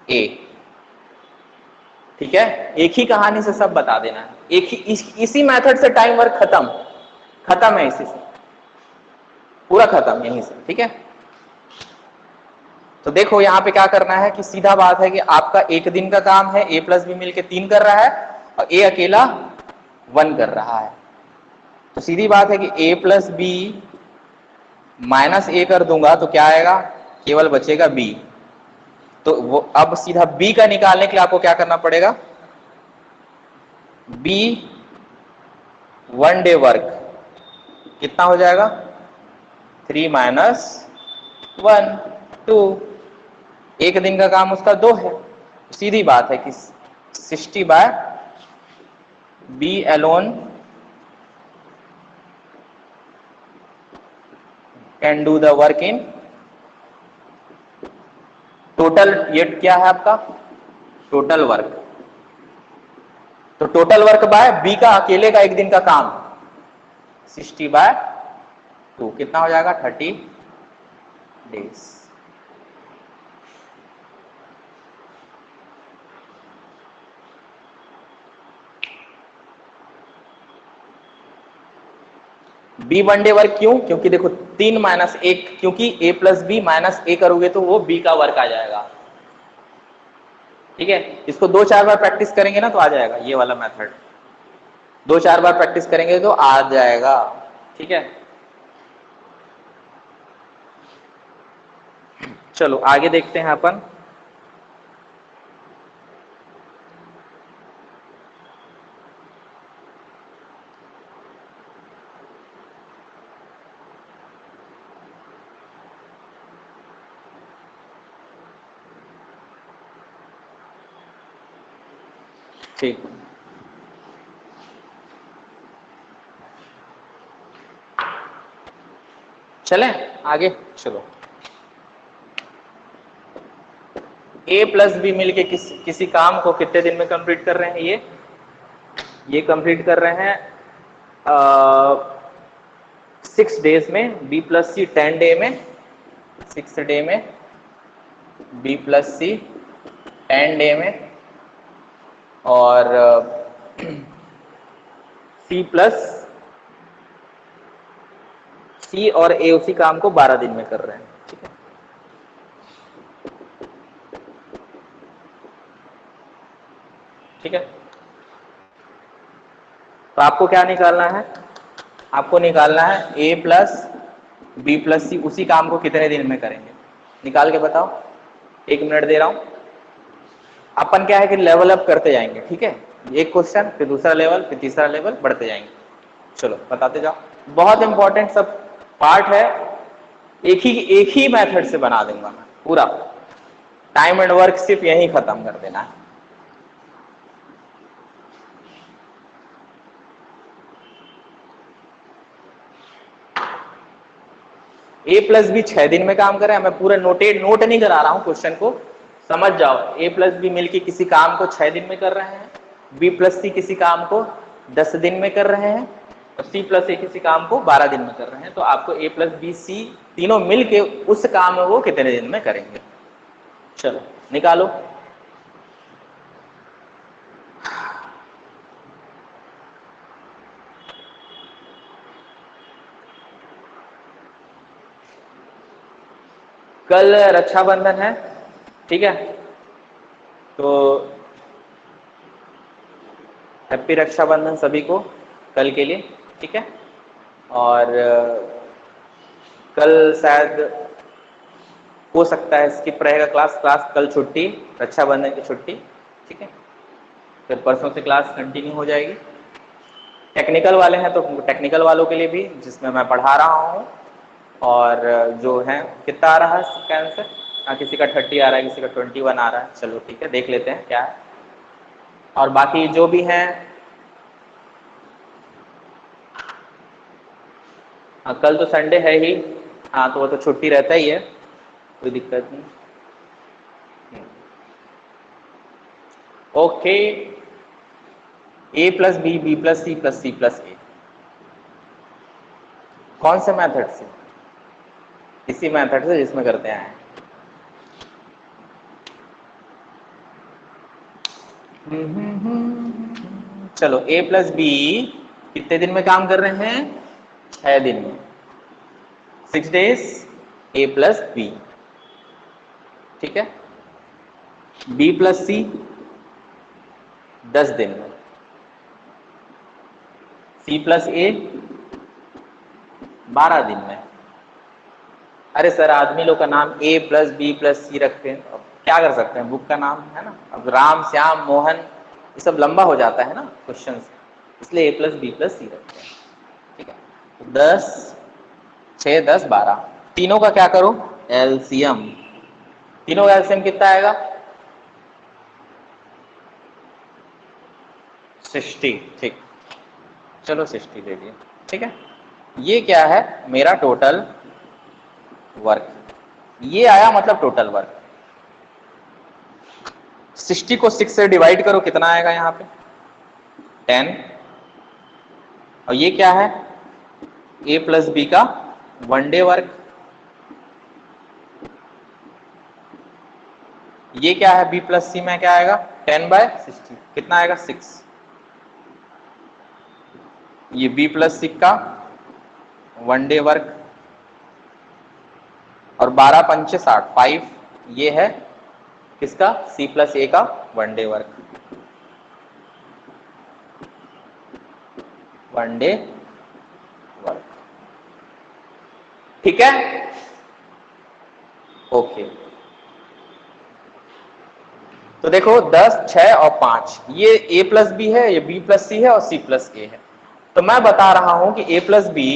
ए। ठीक है, एक ही कहानी से सब बता देना है, एक ही इसी मेथड से टाइम वर्क खत्म है, इसी से पूरा खत्म यहीं से। ठीक है, तो देखो यहां पे क्या करना है कि सीधा बात है कि आपका एक दिन का काम है, ए प्लस बी मिलके 3 कर रहा है और ए अकेला 1 कर रहा है। तो सीधी बात है कि ए प्लस बी माइनस ए कर दूंगा तो क्या आएगा? केवल बचेगा बी। तो वो अब सीधा बी का निकालने के लिए आपको क्या करना पड़ेगा? बी 1 डे वर्क कितना हो जाएगा? 3 माइनस 1 2। एक दिन का काम उसका 2 है, सीधी बात है कि 60 by B alone can do the work in total. ये क्या है आपका? Total work. तो टोटल वर्क बाय बी का अकेले का एक दिन का काम 60 बाय 2 कितना हो जाएगा? 30 डेज। बी 1 डे वर्क क्यों? क्योंकि देखो 3 माइनस 1, क्योंकि ए प्लस बी माइनस ए करोगे तो वो बी का वर्क आ जाएगा। ठीक है, इसको 2-4 बार प्रैक्टिस करेंगे ना तो आ जाएगा, ये वाला मेथड 2-4 बार प्रैक्टिस करेंगे तो आ जाएगा। ठीक है, चलो आगे देखते हैं अपन। ठीक, चलें आगे। चलो, ए प्लस बी मिलके किसी काम को कितने दिन में कंप्लीट कर रहे हैं? ये कंप्लीट कर रहे हैं 6 डेज में, बी प्लस सी 10 डे में, 6 डे में, बी प्लस सी 10 डे में, और सी प्लस सी और ए उसी काम को 12 दिन में कर रहे हैं। ठीक है, ठीक है, तो आपको क्या निकालना है? आपको निकालना है ए प्लस बी प्लस सी उसी काम को कितने दिन में करेंगे, निकाल के बताओ। 1 मिनट दे रहा हूं। अपन क्या है कि लेवल अप करते जाएंगे, ठीक है, एक क्वेश्चन फिर दूसरा लेवल फिर तीसरा लेवल बढ़ते जाएंगे। चलो बताते जाओ, बहुत इंपॉर्टेंट सब पार्ट है, एक ही मेथड से बना दूंगा मैं पूरा। टाइम एंड वर्क सिर्फ यही खत्म कर देना है। ए प्लस बी 6 दिन में काम कर रहे हैं, मैं पूरा नोट नहीं करा रहा हूं क्वेश्चन को, समझ जाओ। ए प्लस बी मिलके किसी काम को 6 दिन में कर रहे हैं, बी प्लस सी किसी काम को 10 दिन में कर रहे हैं, और सी प्लस ए किसी काम को 12 दिन में कर रहे हैं। तो आपको ए प्लस बी सी तीनों मिलके उस काम को कितने दिन में करेंगे, चलो निकालो। कल रक्षाबंधन है, ठीक है, तो हैप्पी रक्षाबंधन सभी को कल के लिए, ठीक है। और कल शायद हो सकता है स्किप रहेगा क्लास कल छुट्टी, रक्षाबंधन की छुट्टी, ठीक है। फिर परसों से क्लास कंटिन्यू हो जाएगी। टेक्निकल वाले हैं तो टेक्निकल वालों के लिए भी, जिसमें मैं पढ़ा रहा हूँ। और जो है कितना आ रहा है इसका आंसर, किसी का 30 आ रहा है, किसी का 21 आ रहा है, चलो ठीक है, देख लेते हैं क्या है। और बाकी जो भी हैं, कल तो संडे है ही, हाँ तो वो तो छुट्टी रहता ही है, कोई दिक्कत नहीं। Okay, A plus B, B plus C plus A, कौन से मेथड से? इसी मेथड से जिसमें करते हैं। चलो ए प्लस बी कितने दिन में काम कर रहे हैं? 6 दिन में, 6 days ए प्लस बी, ठीक है। बी प्लस सी 10 दिन में, सी प्लस ए 12 दिन में। अरे सर आदमी लोग का नाम ए प्लस बी प्लस सी रखते हैं, अब क्या कर सकते हैं, बुक का नाम है ना। अब राम श्याम मोहन ये सब लंबा हो जाता है ना क्वेश्चन, इसलिए ए प्लस बी प्लस सी रखते हैं, ठीक है। 10 6 10 12, तीनों का क्या करो एलसीएम, तीनों का एलसीएम कितना आएगा? 60, ठीक, चलो 60 दे दिए, ठीक है। ये क्या है मेरा टोटल वर्क, ये आया मतलब टोटल वर्क। 60 को 6 से डिवाइड करो, कितना आएगा यहाँ पे? 10। और ये क्या है? ए प्लस बी का 1 डे वर्क। ये क्या है? बी प्लस सी में क्या आएगा? 10/60, कितना आएगा? 6। ये बी प्लस सी का 1 डे वर्क, और 12 पंचे 60, 5। ये है किसका? सी प्लस ए का 1 डे वर्क, 1 डे वर्क, ठीक है, ओके। तो देखो 10 6 और 5, ये ए प्लस बी है, ये बी प्लस सी है और सी प्लस ए है। तो मैं बता रहा हूं कि ए प्लस बी,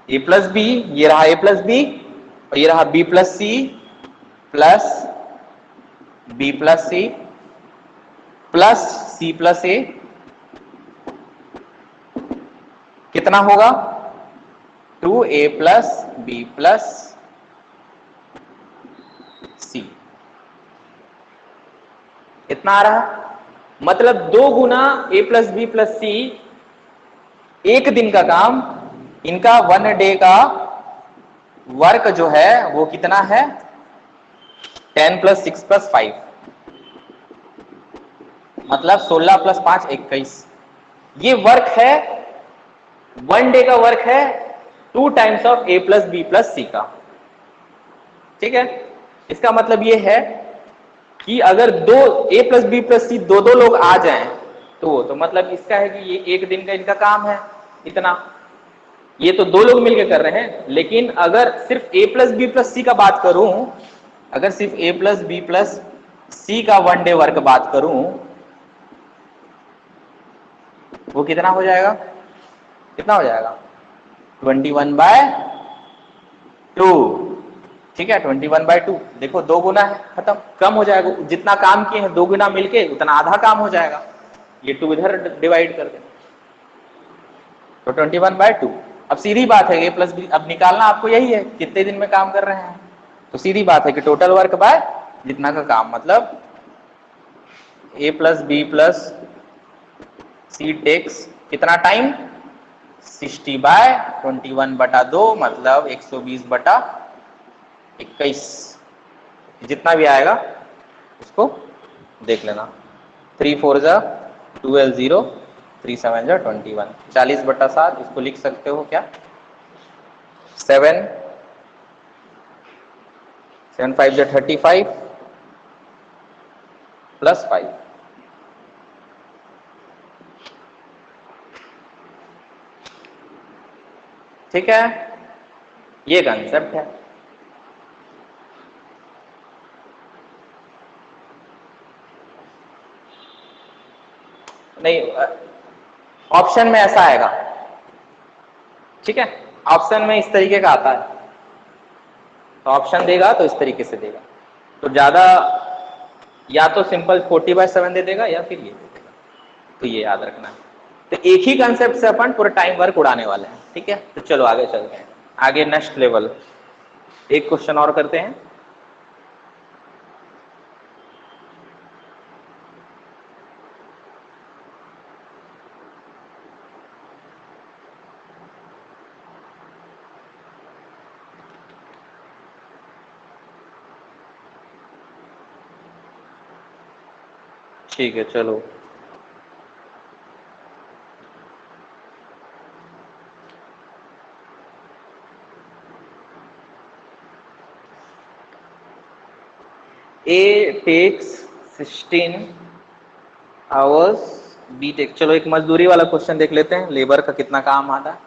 ये रहा ए प्लस बी, और ये रहा B plus C plus B plus C plus C plus A, कितना होगा? 2a प्लस बी प्लस सी, इतना आ रहा। मतलब 2 गुना a प्लस बी प्लस सी, एक दिन का काम, इनका 1 डे का वर्क जो है वो कितना है? 10 प्लस 6 प्लस 5, मतलब 16 प्लस 5 21। ये वर्क है, 1 डे का वर्क है, 2 times of A plus B plus C का, ठीक है। इसका मतलब ये है कि अगर A plus B plus C दो लोग आ जाएं तो मतलब इसका है कि ये एक दिन का इनका काम है इतना, ये तो 2 लोग मिलकर कर रहे हैं। लेकिन अगर सिर्फ ए प्लस बी प्लस सी का बात करूं अगर सिर्फ a plus B plus C का 1 डे वर्क बात करूं, वो कितना हो जाएगा? कितना हो जाएगा? 21/2। ठीक है, 21/2। देखो 2 गुना है, खत्म, कम हो जाएगा। जितना काम किए हैं 2 गुना मिलके उतना आधा काम हो जाएगा। ये 2 इधर डिवाइड कर दें तो 21/2। अब सीधी बात है a प्लस बी, अब निकालना आपको यही है कितने दिन में काम कर रहे हैं। तो सीधी बात है कि टोटल वर्क बाय जितना का काम, मतलब a plus B plus C takes कितना टाइम? 60/21/2, मतलब 120/21। जितना भी आएगा उसको देख लेना। 3 4 जा 12 0, 3 7 जा 21, 40/7। इसको लिख सकते हो क्या? 7 7 5 जा 35 प्लस 5। ठीक है, ये कंसेप्ट है। नहीं, ऑप्शन में ऐसा आएगा। ठीक है, ऑप्शन में इस तरीके का आता है, तो ऑप्शन देगा तो इस तरीके से देगा। तो ज्यादा या तो सिंपल 40/7 दे देगा या फिर ये दे देगा। तो ये याद रखना है। तो एक ही कंसेप्ट से अपन पूरा टाइम वर्क उड़ाने वाले हैं। ठीक है, तो चलो आगे चलते हैं। आगे नेक्स्ट लेवल, एक क्वेश्चन और करते हैं। ठीक है, चलो A takes 16 hours, B takes, चलो एक मजदूरी वाला क्वेश्चन देख लेते हैं, लेबर का कितना काम आता है।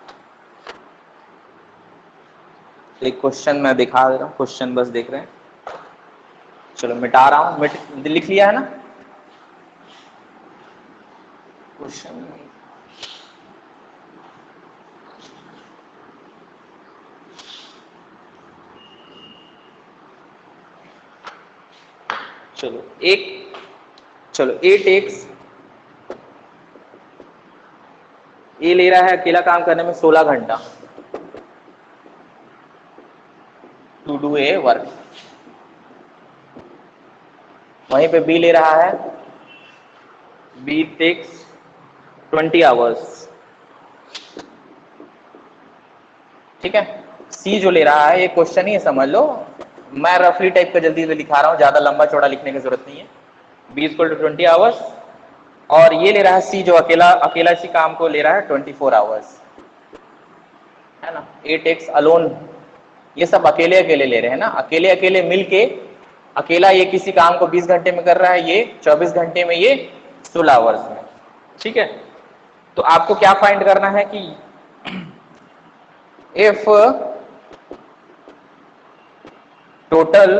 एक क्वेश्चन मैं दिखा दे रहा हूँ, क्वेश्चन बस देख रहे हैं। चलो मिटा रहा हूँ, लिख लिया है ना क्वेश्चन? चलो ए टेक्स, ए ले रहा है अकेला काम करने में 16 घंटा टू डू ए वर्क। वहीं पे बी ले रहा है, बी टेक्स 20 आवर्स। ठीक है, सी जो ले रहा है, ये क्वेश्चन ही है समझ लो, मैं रफली टाइप का जल्दी से लिखा रहा हूँ, ज्यादा लंबा चौड़ा लिखने की जरूरत नहीं है। बी इक्वल टू 20 आवर्स, और ये ले रहा है सी जो अकेला अकेला इसी काम को ले रहा है 24 आवर्स, है ना। ए टेक्स अलोन, ये सब अकेले अकेले ले रहे हैं ना, अकेले अकेले मिलके अकेला ये किसी काम को 20 घंटे में कर रहा है, ये 24 घंटे में, ये 16 आवर्स में। ठीक है, तो आपको क्या फाइंड करना है कि इफ टोटल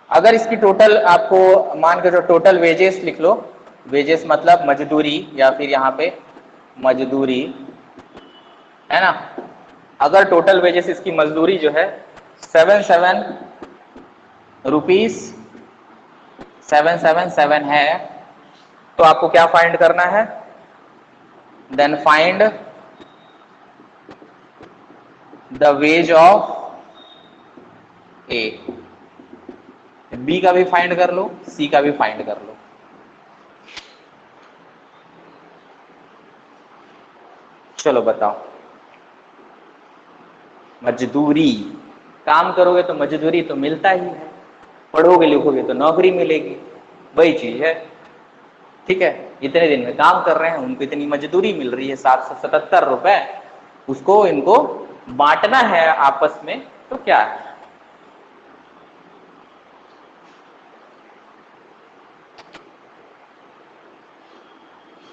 अगर इसकी टोटल आपको मान के जो टोटल वेजेस लिख लो, वेजेस मतलब मजदूरी, या फिर यहाँ पे मजदूरी, है ना। अगर टोटल वेजेस इसकी मजदूरी जो है 7 है, तो आपको क्या फाइंड करना है? Then find the wage of A. B का भी फाइंड कर लो, सी का भी फाइंड कर लो। चलो बताओ, मजदूरी, काम करोगे तो मजदूरी तो मिलता ही है, पढ़ोगे लिखोगे तो नौकरी मिलेगी, वही चीज है। ठीक है, इतने दिन में काम कर रहे हैं, उनको इतनी मजदूरी मिल रही है 777 रुपए, उसको इनको बांटना है आपस में, तो क्या है?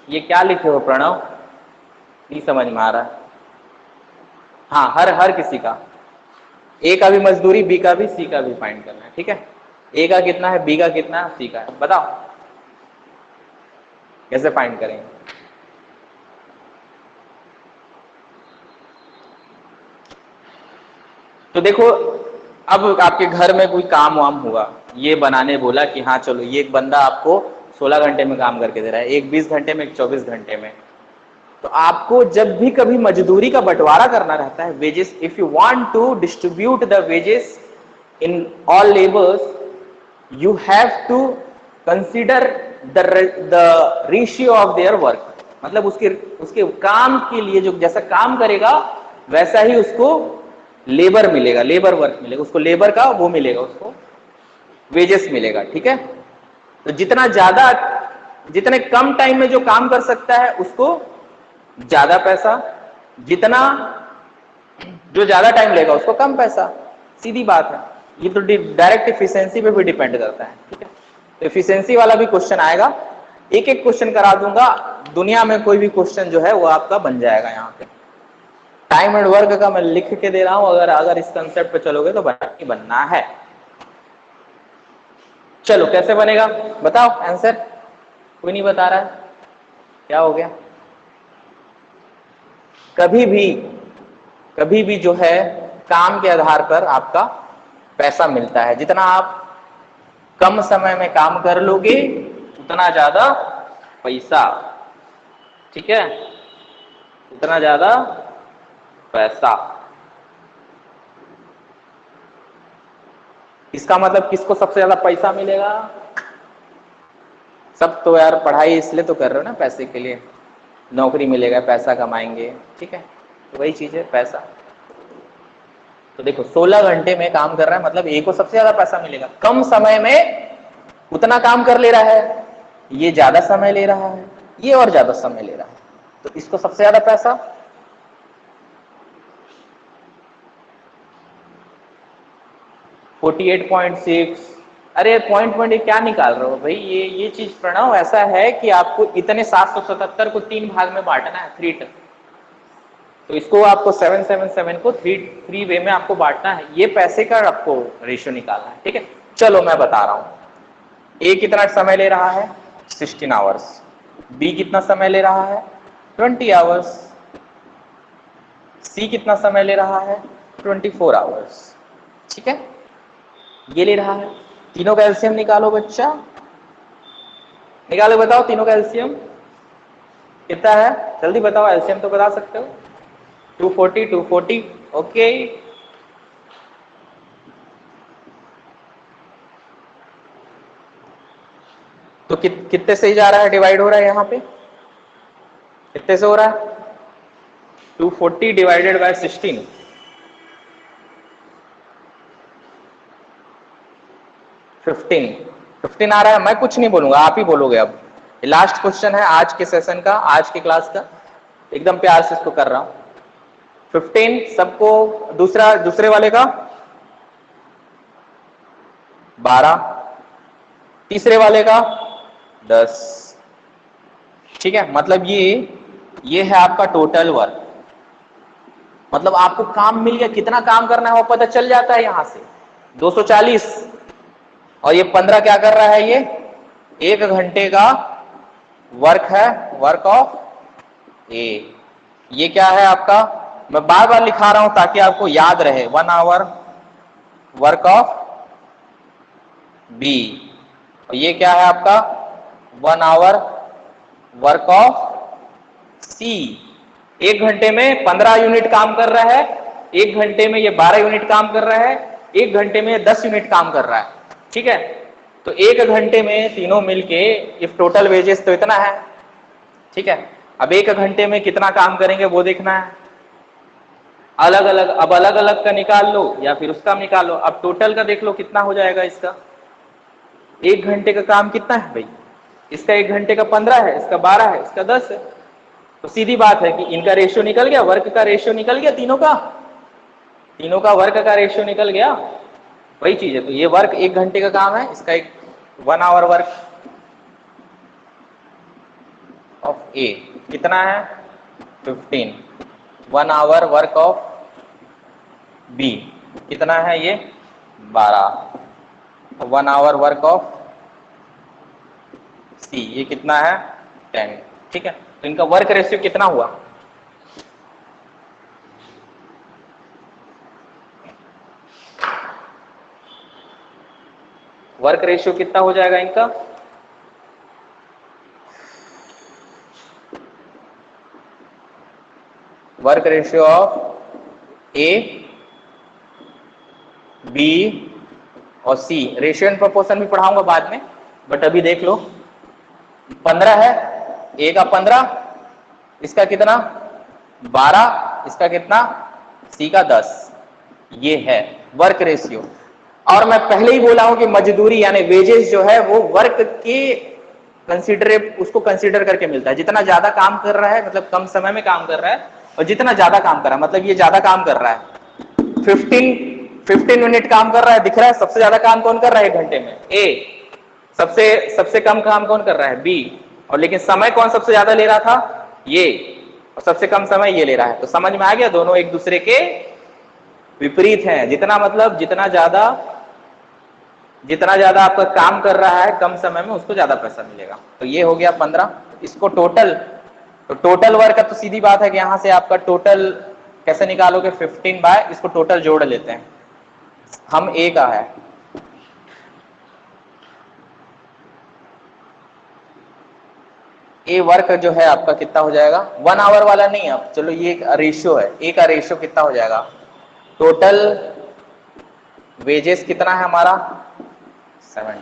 ये क्या लिखे हो प्रणव? नहीं समझ में आ रहा है? हाँ, हर हर किसी का, ए का भी मजदूरी, बी का भी, सी का भी फाइंड करना है। ठीक है, ए का कितना है, बी का कितना है, सी का है, बताओ कैसे फाइंड करेंगे? तो देखो, अब आपके घर में कोई काम वाम हुआ, ये बनाने बोला कि हाँ चलो, ये एक बंदा आपको 16 घंटे में काम करके दे रहा है, एक 20 घंटे में, एक 24 घंटे में। तो आपको जब भी कभी मजदूरी का बंटवारा करना रहता है, wages, if you want to distribute the wages in all labours, you have to consider the ratio of their work. मतलब उसके उसके काम के लिए जो जैसा काम करेगा वैसा ही उसको लेबर मिलेगा, लेबर वर्क मिलेगा उसको, लेबर का वो मिलेगा उसको, वेजेस मिलेगा। ठीक है, तो जितना ज्यादा, जितने कम टाइम में जो काम कर सकता है उसको ज्यादा पैसा, जितना जो ज्यादा टाइम लेगा उसको कम पैसा, सीधी बात है। ये तो डायरेक्ट इफिशियंसी पे भी डिपेंड करता है। ठीक है, तो इफिशियंसी वाला भी क्वेश्चन आएगा, एक एक क्वेश्चन करा दूंगा, दुनिया में कोई भी क्वेश्चन जो है वो आपका बन जाएगा। यहाँ पे टाइम एंड वर्क का मैं लिख के दे रहा हूं, अगर इस कंसेप्ट पे चलोगे तो बनना है। चलो कैसे बनेगा बताओ आंसर, कोई नहीं बता रहा है, क्या हो गया? कभी भी जो है काम के आधार पर आपका पैसा मिलता है। जितना आप कम समय में काम कर लोगे उतना ज्यादा पैसा। ठीक है, उतना ज्यादा पैसा। इसका मतलब किसको सबसे ज्यादा पैसा मिलेगा? सब तो यार पढ़ाई इसलिए तो कर रहे हो ना, पैसे के लिए, नौकरी मिलेगा, पैसा कमाएंगे। ठीक है, तो वही चीज है पैसा। तो देखो 16 घंटे में काम कर रहा है, मतलब ए को सबसे ज्यादा पैसा मिलेगा। कम समय में उतना काम कर ले रहा है, ये ज्यादा समय ले रहा है, ये और ज्यादा समय ले रहा है, तो इसको सबसे ज्यादा पैसा। फोर्टी 48.6। अरे पॉइंट पॉइंट क्या निकाल रहे हो भाई? ये चीज प्रणव ऐसा है कि आपको इतने 777 को 3 भाग में बांटना है, 3 टर्म। तो इसको आपको 777 को 3 वे में आपको बांटना है, ये पैसे का आपको रेशियो निकालना है। ठीक है, चलो मैं बता रहा हूं। ए कितना समय ले रहा है? 16 आवर्स। बी कितना समय ले रहा है? 20 आवर्स। सी कितना समय ले रहा है? 24 आवर्स। ठीक है, ये ले रहा है। तीनों का एलसीएम निकालो बच्चा, निकालो, बताओ तीनों का एलसीएम कितना है? जल्दी बताओ, एलसीएम तो बता सकते हो। 240, 240, ओके। तो कितने से ही जा रहा है, डिवाइड हो रहा है यहाँ पे? कितने से हो रहा है? 240 डिवाइडेड बाय 16, 15 आ रहा है। मैं कुछ नहीं बोलूंगा, आप ही बोलोगे। अब लास्ट क्वेश्चन है आज के सेशन का, आज के क्लास का, एकदम प्यार से इसको कर रहा हूं। 15 सबको, दूसरे वाले का 12, तीसरे वाले का 10। ठीक है, मतलब ये है आपका टोटल वर्क। मतलब आपको काम मिल गया, कितना काम करना है वो पता चल जाता है यहां से, 240। और ये 15 क्या कर रहा है? ये 1 घंटे का वर्क है, वर्क ऑफ ए। ये क्या है आपका? मैं बार बार लिखा रहा हूं ताकि आपको याद रहे, 1 आवर वर्क ऑफ बी। ये क्या है आपका? 1 आवर वर्क ऑफ सी। 1 घंटे में 15 यूनिट काम कर रहा है, 1 घंटे में ये 12 यूनिट काम कर रहा है, 1 घंटे में 10 यूनिट काम कर रहा है। ठीक है, तो 1 घंटे में तीनों मिलके इफ टोटल वेजेस तो इतना है। ठीक है, अब 1 घंटे में कितना काम करेंगे वो देखना है। अलग अलग, अब अलग अलग का निकाल लो या फिर उसका निकाल लो। अब टोटल का देख लो कितना हो जाएगा इसका। 1 घंटे का काम कितना है भाई? इसका 1 घंटे का 15 है, इसका 12 है, इसका 10 है। तो सीधी बात है कि इनका रेशियो निकल गया, वर्क का रेशियो निकल गया, तीनों का वर्क का रेशियो निकल गया। वही चीज है, तो ये वर्क 1 घंटे का काम है, इसका 1 आवर वर्क ऑफ ए कितना है? 15, 1 आवर वर्क ऑफ बी कितना है ये 12, 1 आवर वर्क ऑफ सी ये कितना है 10। ठीक है, तो इनका वर्क रेशियो कितना हुआ? वर्क रेशियो कितना हो जाएगा इनका? Work ratio of A, B और सी, रेशियो एंड प्रोपोर्शन भी पढ़ाऊंगा बाद में, बट अभी देख लो 15 है, ए का 15, इसका कितना 12, इसका कितना सी का 10, ये है वर्क रेशियो। और मैं पहले ही बोला हूं कि मजदूरी यानी वेजेस जो है वो वर्क के उसको कंसीडर करके मिलता है। जितना ज्यादा काम कर रहा है मतलब कम समय में काम कर रहा है, और जितना ज्यादा काम कर रहा है मतलब ये ज्यादा काम कर रहा है। 15 मिनट काम कर रहा है, दिख रहा है सबसे ज्यादा काम कौन कर रहा है एक घंटे में? ए। सबसे कम काम कौन कर रहा है? बी। और लेकिन समय कौन सबसे ज्यादा ले रहा था? ये। और सबसे कम समय ये ले रहा है। तो समझ में आ गया, दोनों एक दूसरे के विपरीत हैं। जितना मतलब जितना ज्यादा आपका काम कर रहा है कम समय में उसको ज्यादा पैसा मिलेगा। तो ये हो गया 15। इसको टोटल वर्क का तो सीधी बात है कि यहां से आपका टोटल कैसे निकालोगे? 15 बाय इसको टोटल जोड़ लेते हैं हम, ए का है ए वर्क जो है आपका कितना हो जाएगा? 1 आवर वाला नहीं, अब चलो ये रेशियो है, ए का रेशियो कितना हो जाएगा? टोटल वेजेस कितना है हमारा? 7।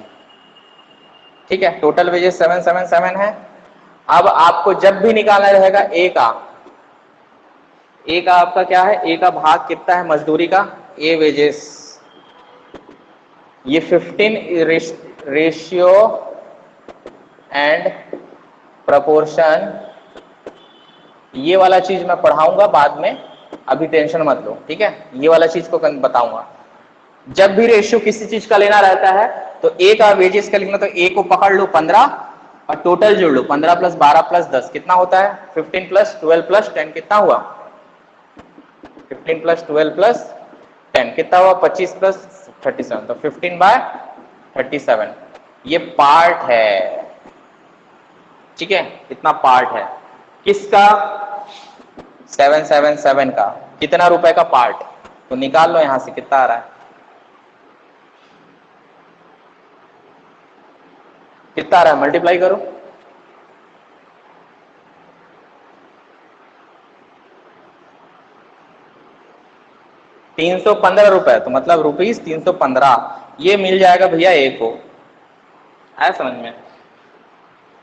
ठीक है, टोटल वेजेस 777 है। अब आपको जब भी निकालना रहेगा ए का आपका क्या है? ए का भाग कितना है मजदूरी का? ए वेजेस, ये 15 रेशियो एंड प्रपोर्शन, ये वाला चीज मैं पढ़ाऊंगा बाद में, अभी टेंशन मत लो। ठीक है, ये वाला चीज को बताऊंगा। जब भी रेशियो किसी चीज का लेना रहता है तो ए का वेजेस का लिखना, तो ए को पकड़ लो 15 और टोटल जोड़ लो 15 प्लस 12 प्लस 10 कितना होता है? 15 प्लस 12 प्लस 10 कितना हुआ? 15 प्लस 12 प्लस 10 कितना हुआ? 25 प्लस 37, तो 15 बाय 37 ये पार्ट है। ठीक है, इतना पार्ट है किसका? 777 का। कितना रुपए का पार्ट? तो निकाल लो यहां से कितना आ रहा है, कितना आ रहा है, मल्टीप्लाई करो। ₹315, तो मतलब रुपीज 315 ये मिल जाएगा भैया ए को। आया समझ में?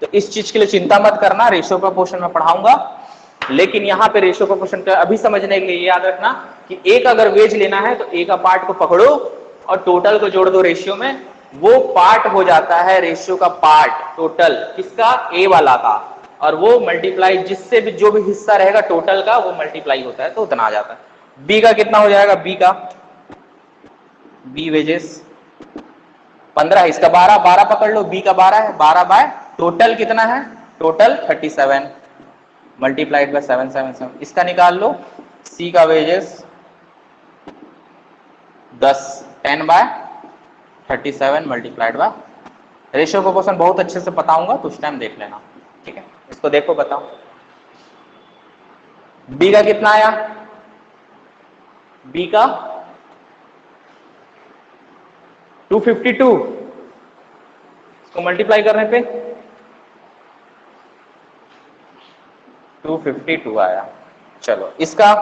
तो इस चीज के लिए चिंता मत करना, रेशियो प्रोपोर्शन में पढ़ाऊंगा, लेकिन यहाँ पे रेशियो प्रोपोर्शन का अभी समझने के लिए याद रखना कि ए का अगर वेज लेना है तो ए का पार्ट को पकड़ो और टोटल को जोड़ दो रेशियो में, वो पार्ट हो जाता है रेशियो का पार्ट टोटल किसका? ए वाला का, और वो मल्टीप्लाई जिससे भी जो भी हिस्सा रहेगा टोटल का वो मल्टीप्लाई होता है, तो उतना आ जाता है। बी का कितना हो जाएगा? बी वेजेस 15, इसका 12 पकड़ लो, बी का 12 है, 12 बाय टोटल कितना है? टोटल 37 मल्टीप्लाइड बाय 777, इसका निकाल लो। सी का wages 10 by 37 multiplied by, ratio proportion बहुत अच्छे से बताऊंगा तो उस टाइम देख लेना। ठीक है, इसको देखो बताओ बी का कितना आया? बी का 252, इसको मल्टीप्लाई करने पे 252 आया। चलो इसका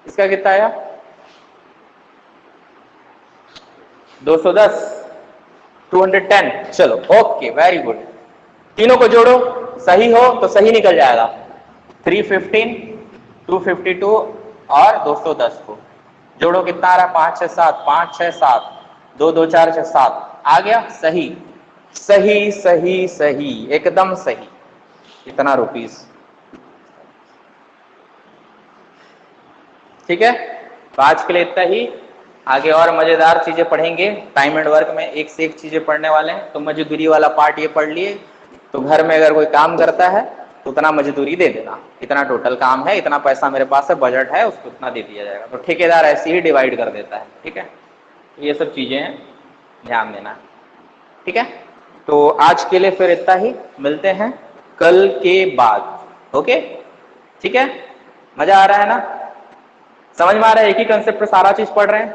कितना आया? 210, 210। चलो ओके, वेरी गुड। तीनों को जोड़ो, सही हो तो सही निकल जाएगा। 315, 252 और 210 को जोड़ो, कितना आ रहा है? 5 6 7, 5 6 7, 2 2 4 6 7 आ गया। सही सही सही सही, एकदम सही। इतना रुपीस। ठीक है, तो आज के लिए इतना ही। आगे और मजेदार चीजें पढ़ेंगे टाइम एंड वर्क में, एक से एक चीजें पढ़ने वाले हैं। तो मजदूरी वाला पार्ट ये पढ़ लिए, तो घर में अगर कोई काम करता है तो उतना मजदूरी दे देना, इतना टोटल काम है, इतना पैसा मेरे पास है, बजट है, उसको इतना दे दिया जाएगा। तो ठेकेदार ऐसे ही डिवाइड कर देता है। ठीक है, ये सब चीजें हैं, ध्यान देना है। ठीक है, तो आज के लिए फिर इतना ही, मिलते हैं कल के बाद। ओके, ठीक है, मजा आ रहा है ना, समझ में आ रहा है? एक ही कंसेप्ट पे सारा चीज पढ़ रहे हैं,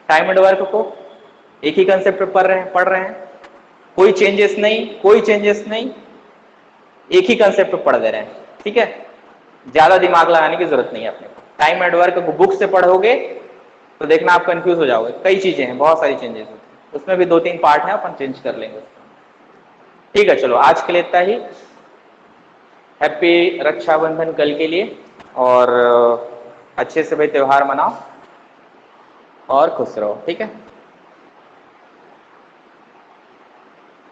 टाइम एंड वर्क को एक ही कंसेप्ट पे पढ़ रहे हैं, कोई चेंजेस नहीं, कोई चेंजेस नहीं, एक ही कंसेप्ट पे पढ़ दे रहे हैं। ठीक है, ज्यादा दिमाग लगाने की जरूरत नहीं है अपने को। टाइम एंड वर्क को बुक से पढ़ोगे तो देखना आप कंफ्यूज हो जाओगे, कई चीजें हैं, बहुत सारी चेंजेस होती है, उसमें भी 2-3 पार्ट है, अपन चेंज कर लेंगे। ठीक है, चलो आज के लिए इतना ही। हैप्पी रक्षाबंधन कल के लिए, और अच्छे से भाई त्योहार मनाओ और खुश रहो। ठीक है,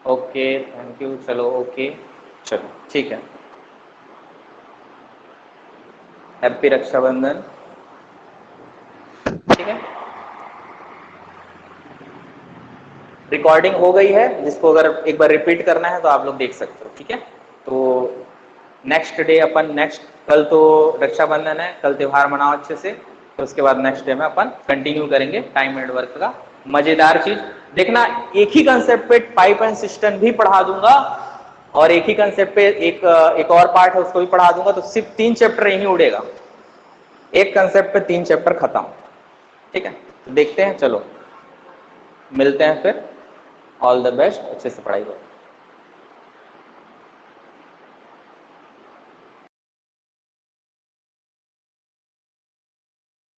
ओके, थैंक यू, चलो ओके, चलो ठीक है, हैप्पी रक्षाबंधन। ठीक है, रिकॉर्डिंग हो गई है, जिसको अगर एक बार रिपीट करना है तो आप लोग देख सकते हो। ठीक है, तो नेक्स्ट डे अपन कल तो रक्षाबंधन है, कल त्योहार मनाओ अच्छे से, तो उसके बाद नेक्स्ट डे में अपन कंटिन्यू करेंगे टाइम एंड वर्क का। मजेदार चीज देखना, एक ही कंसेप्ट पे पाइप एंड सिस्टम भी पढ़ा दूंगा, और एक ही कंसेप्ट पे एक और पार्ट है उसको भी पढ़ा दूंगा, तो सिर्फ 3 चैप्टर यही उड़ेगा, एक कंसेप्ट पे 3 चैप्टर खत्म। ठीक है, तो देखते हैं, चलो मिलते हैं फिर, ऑल द बेस्ट, अच्छे से पढ़ाई करो।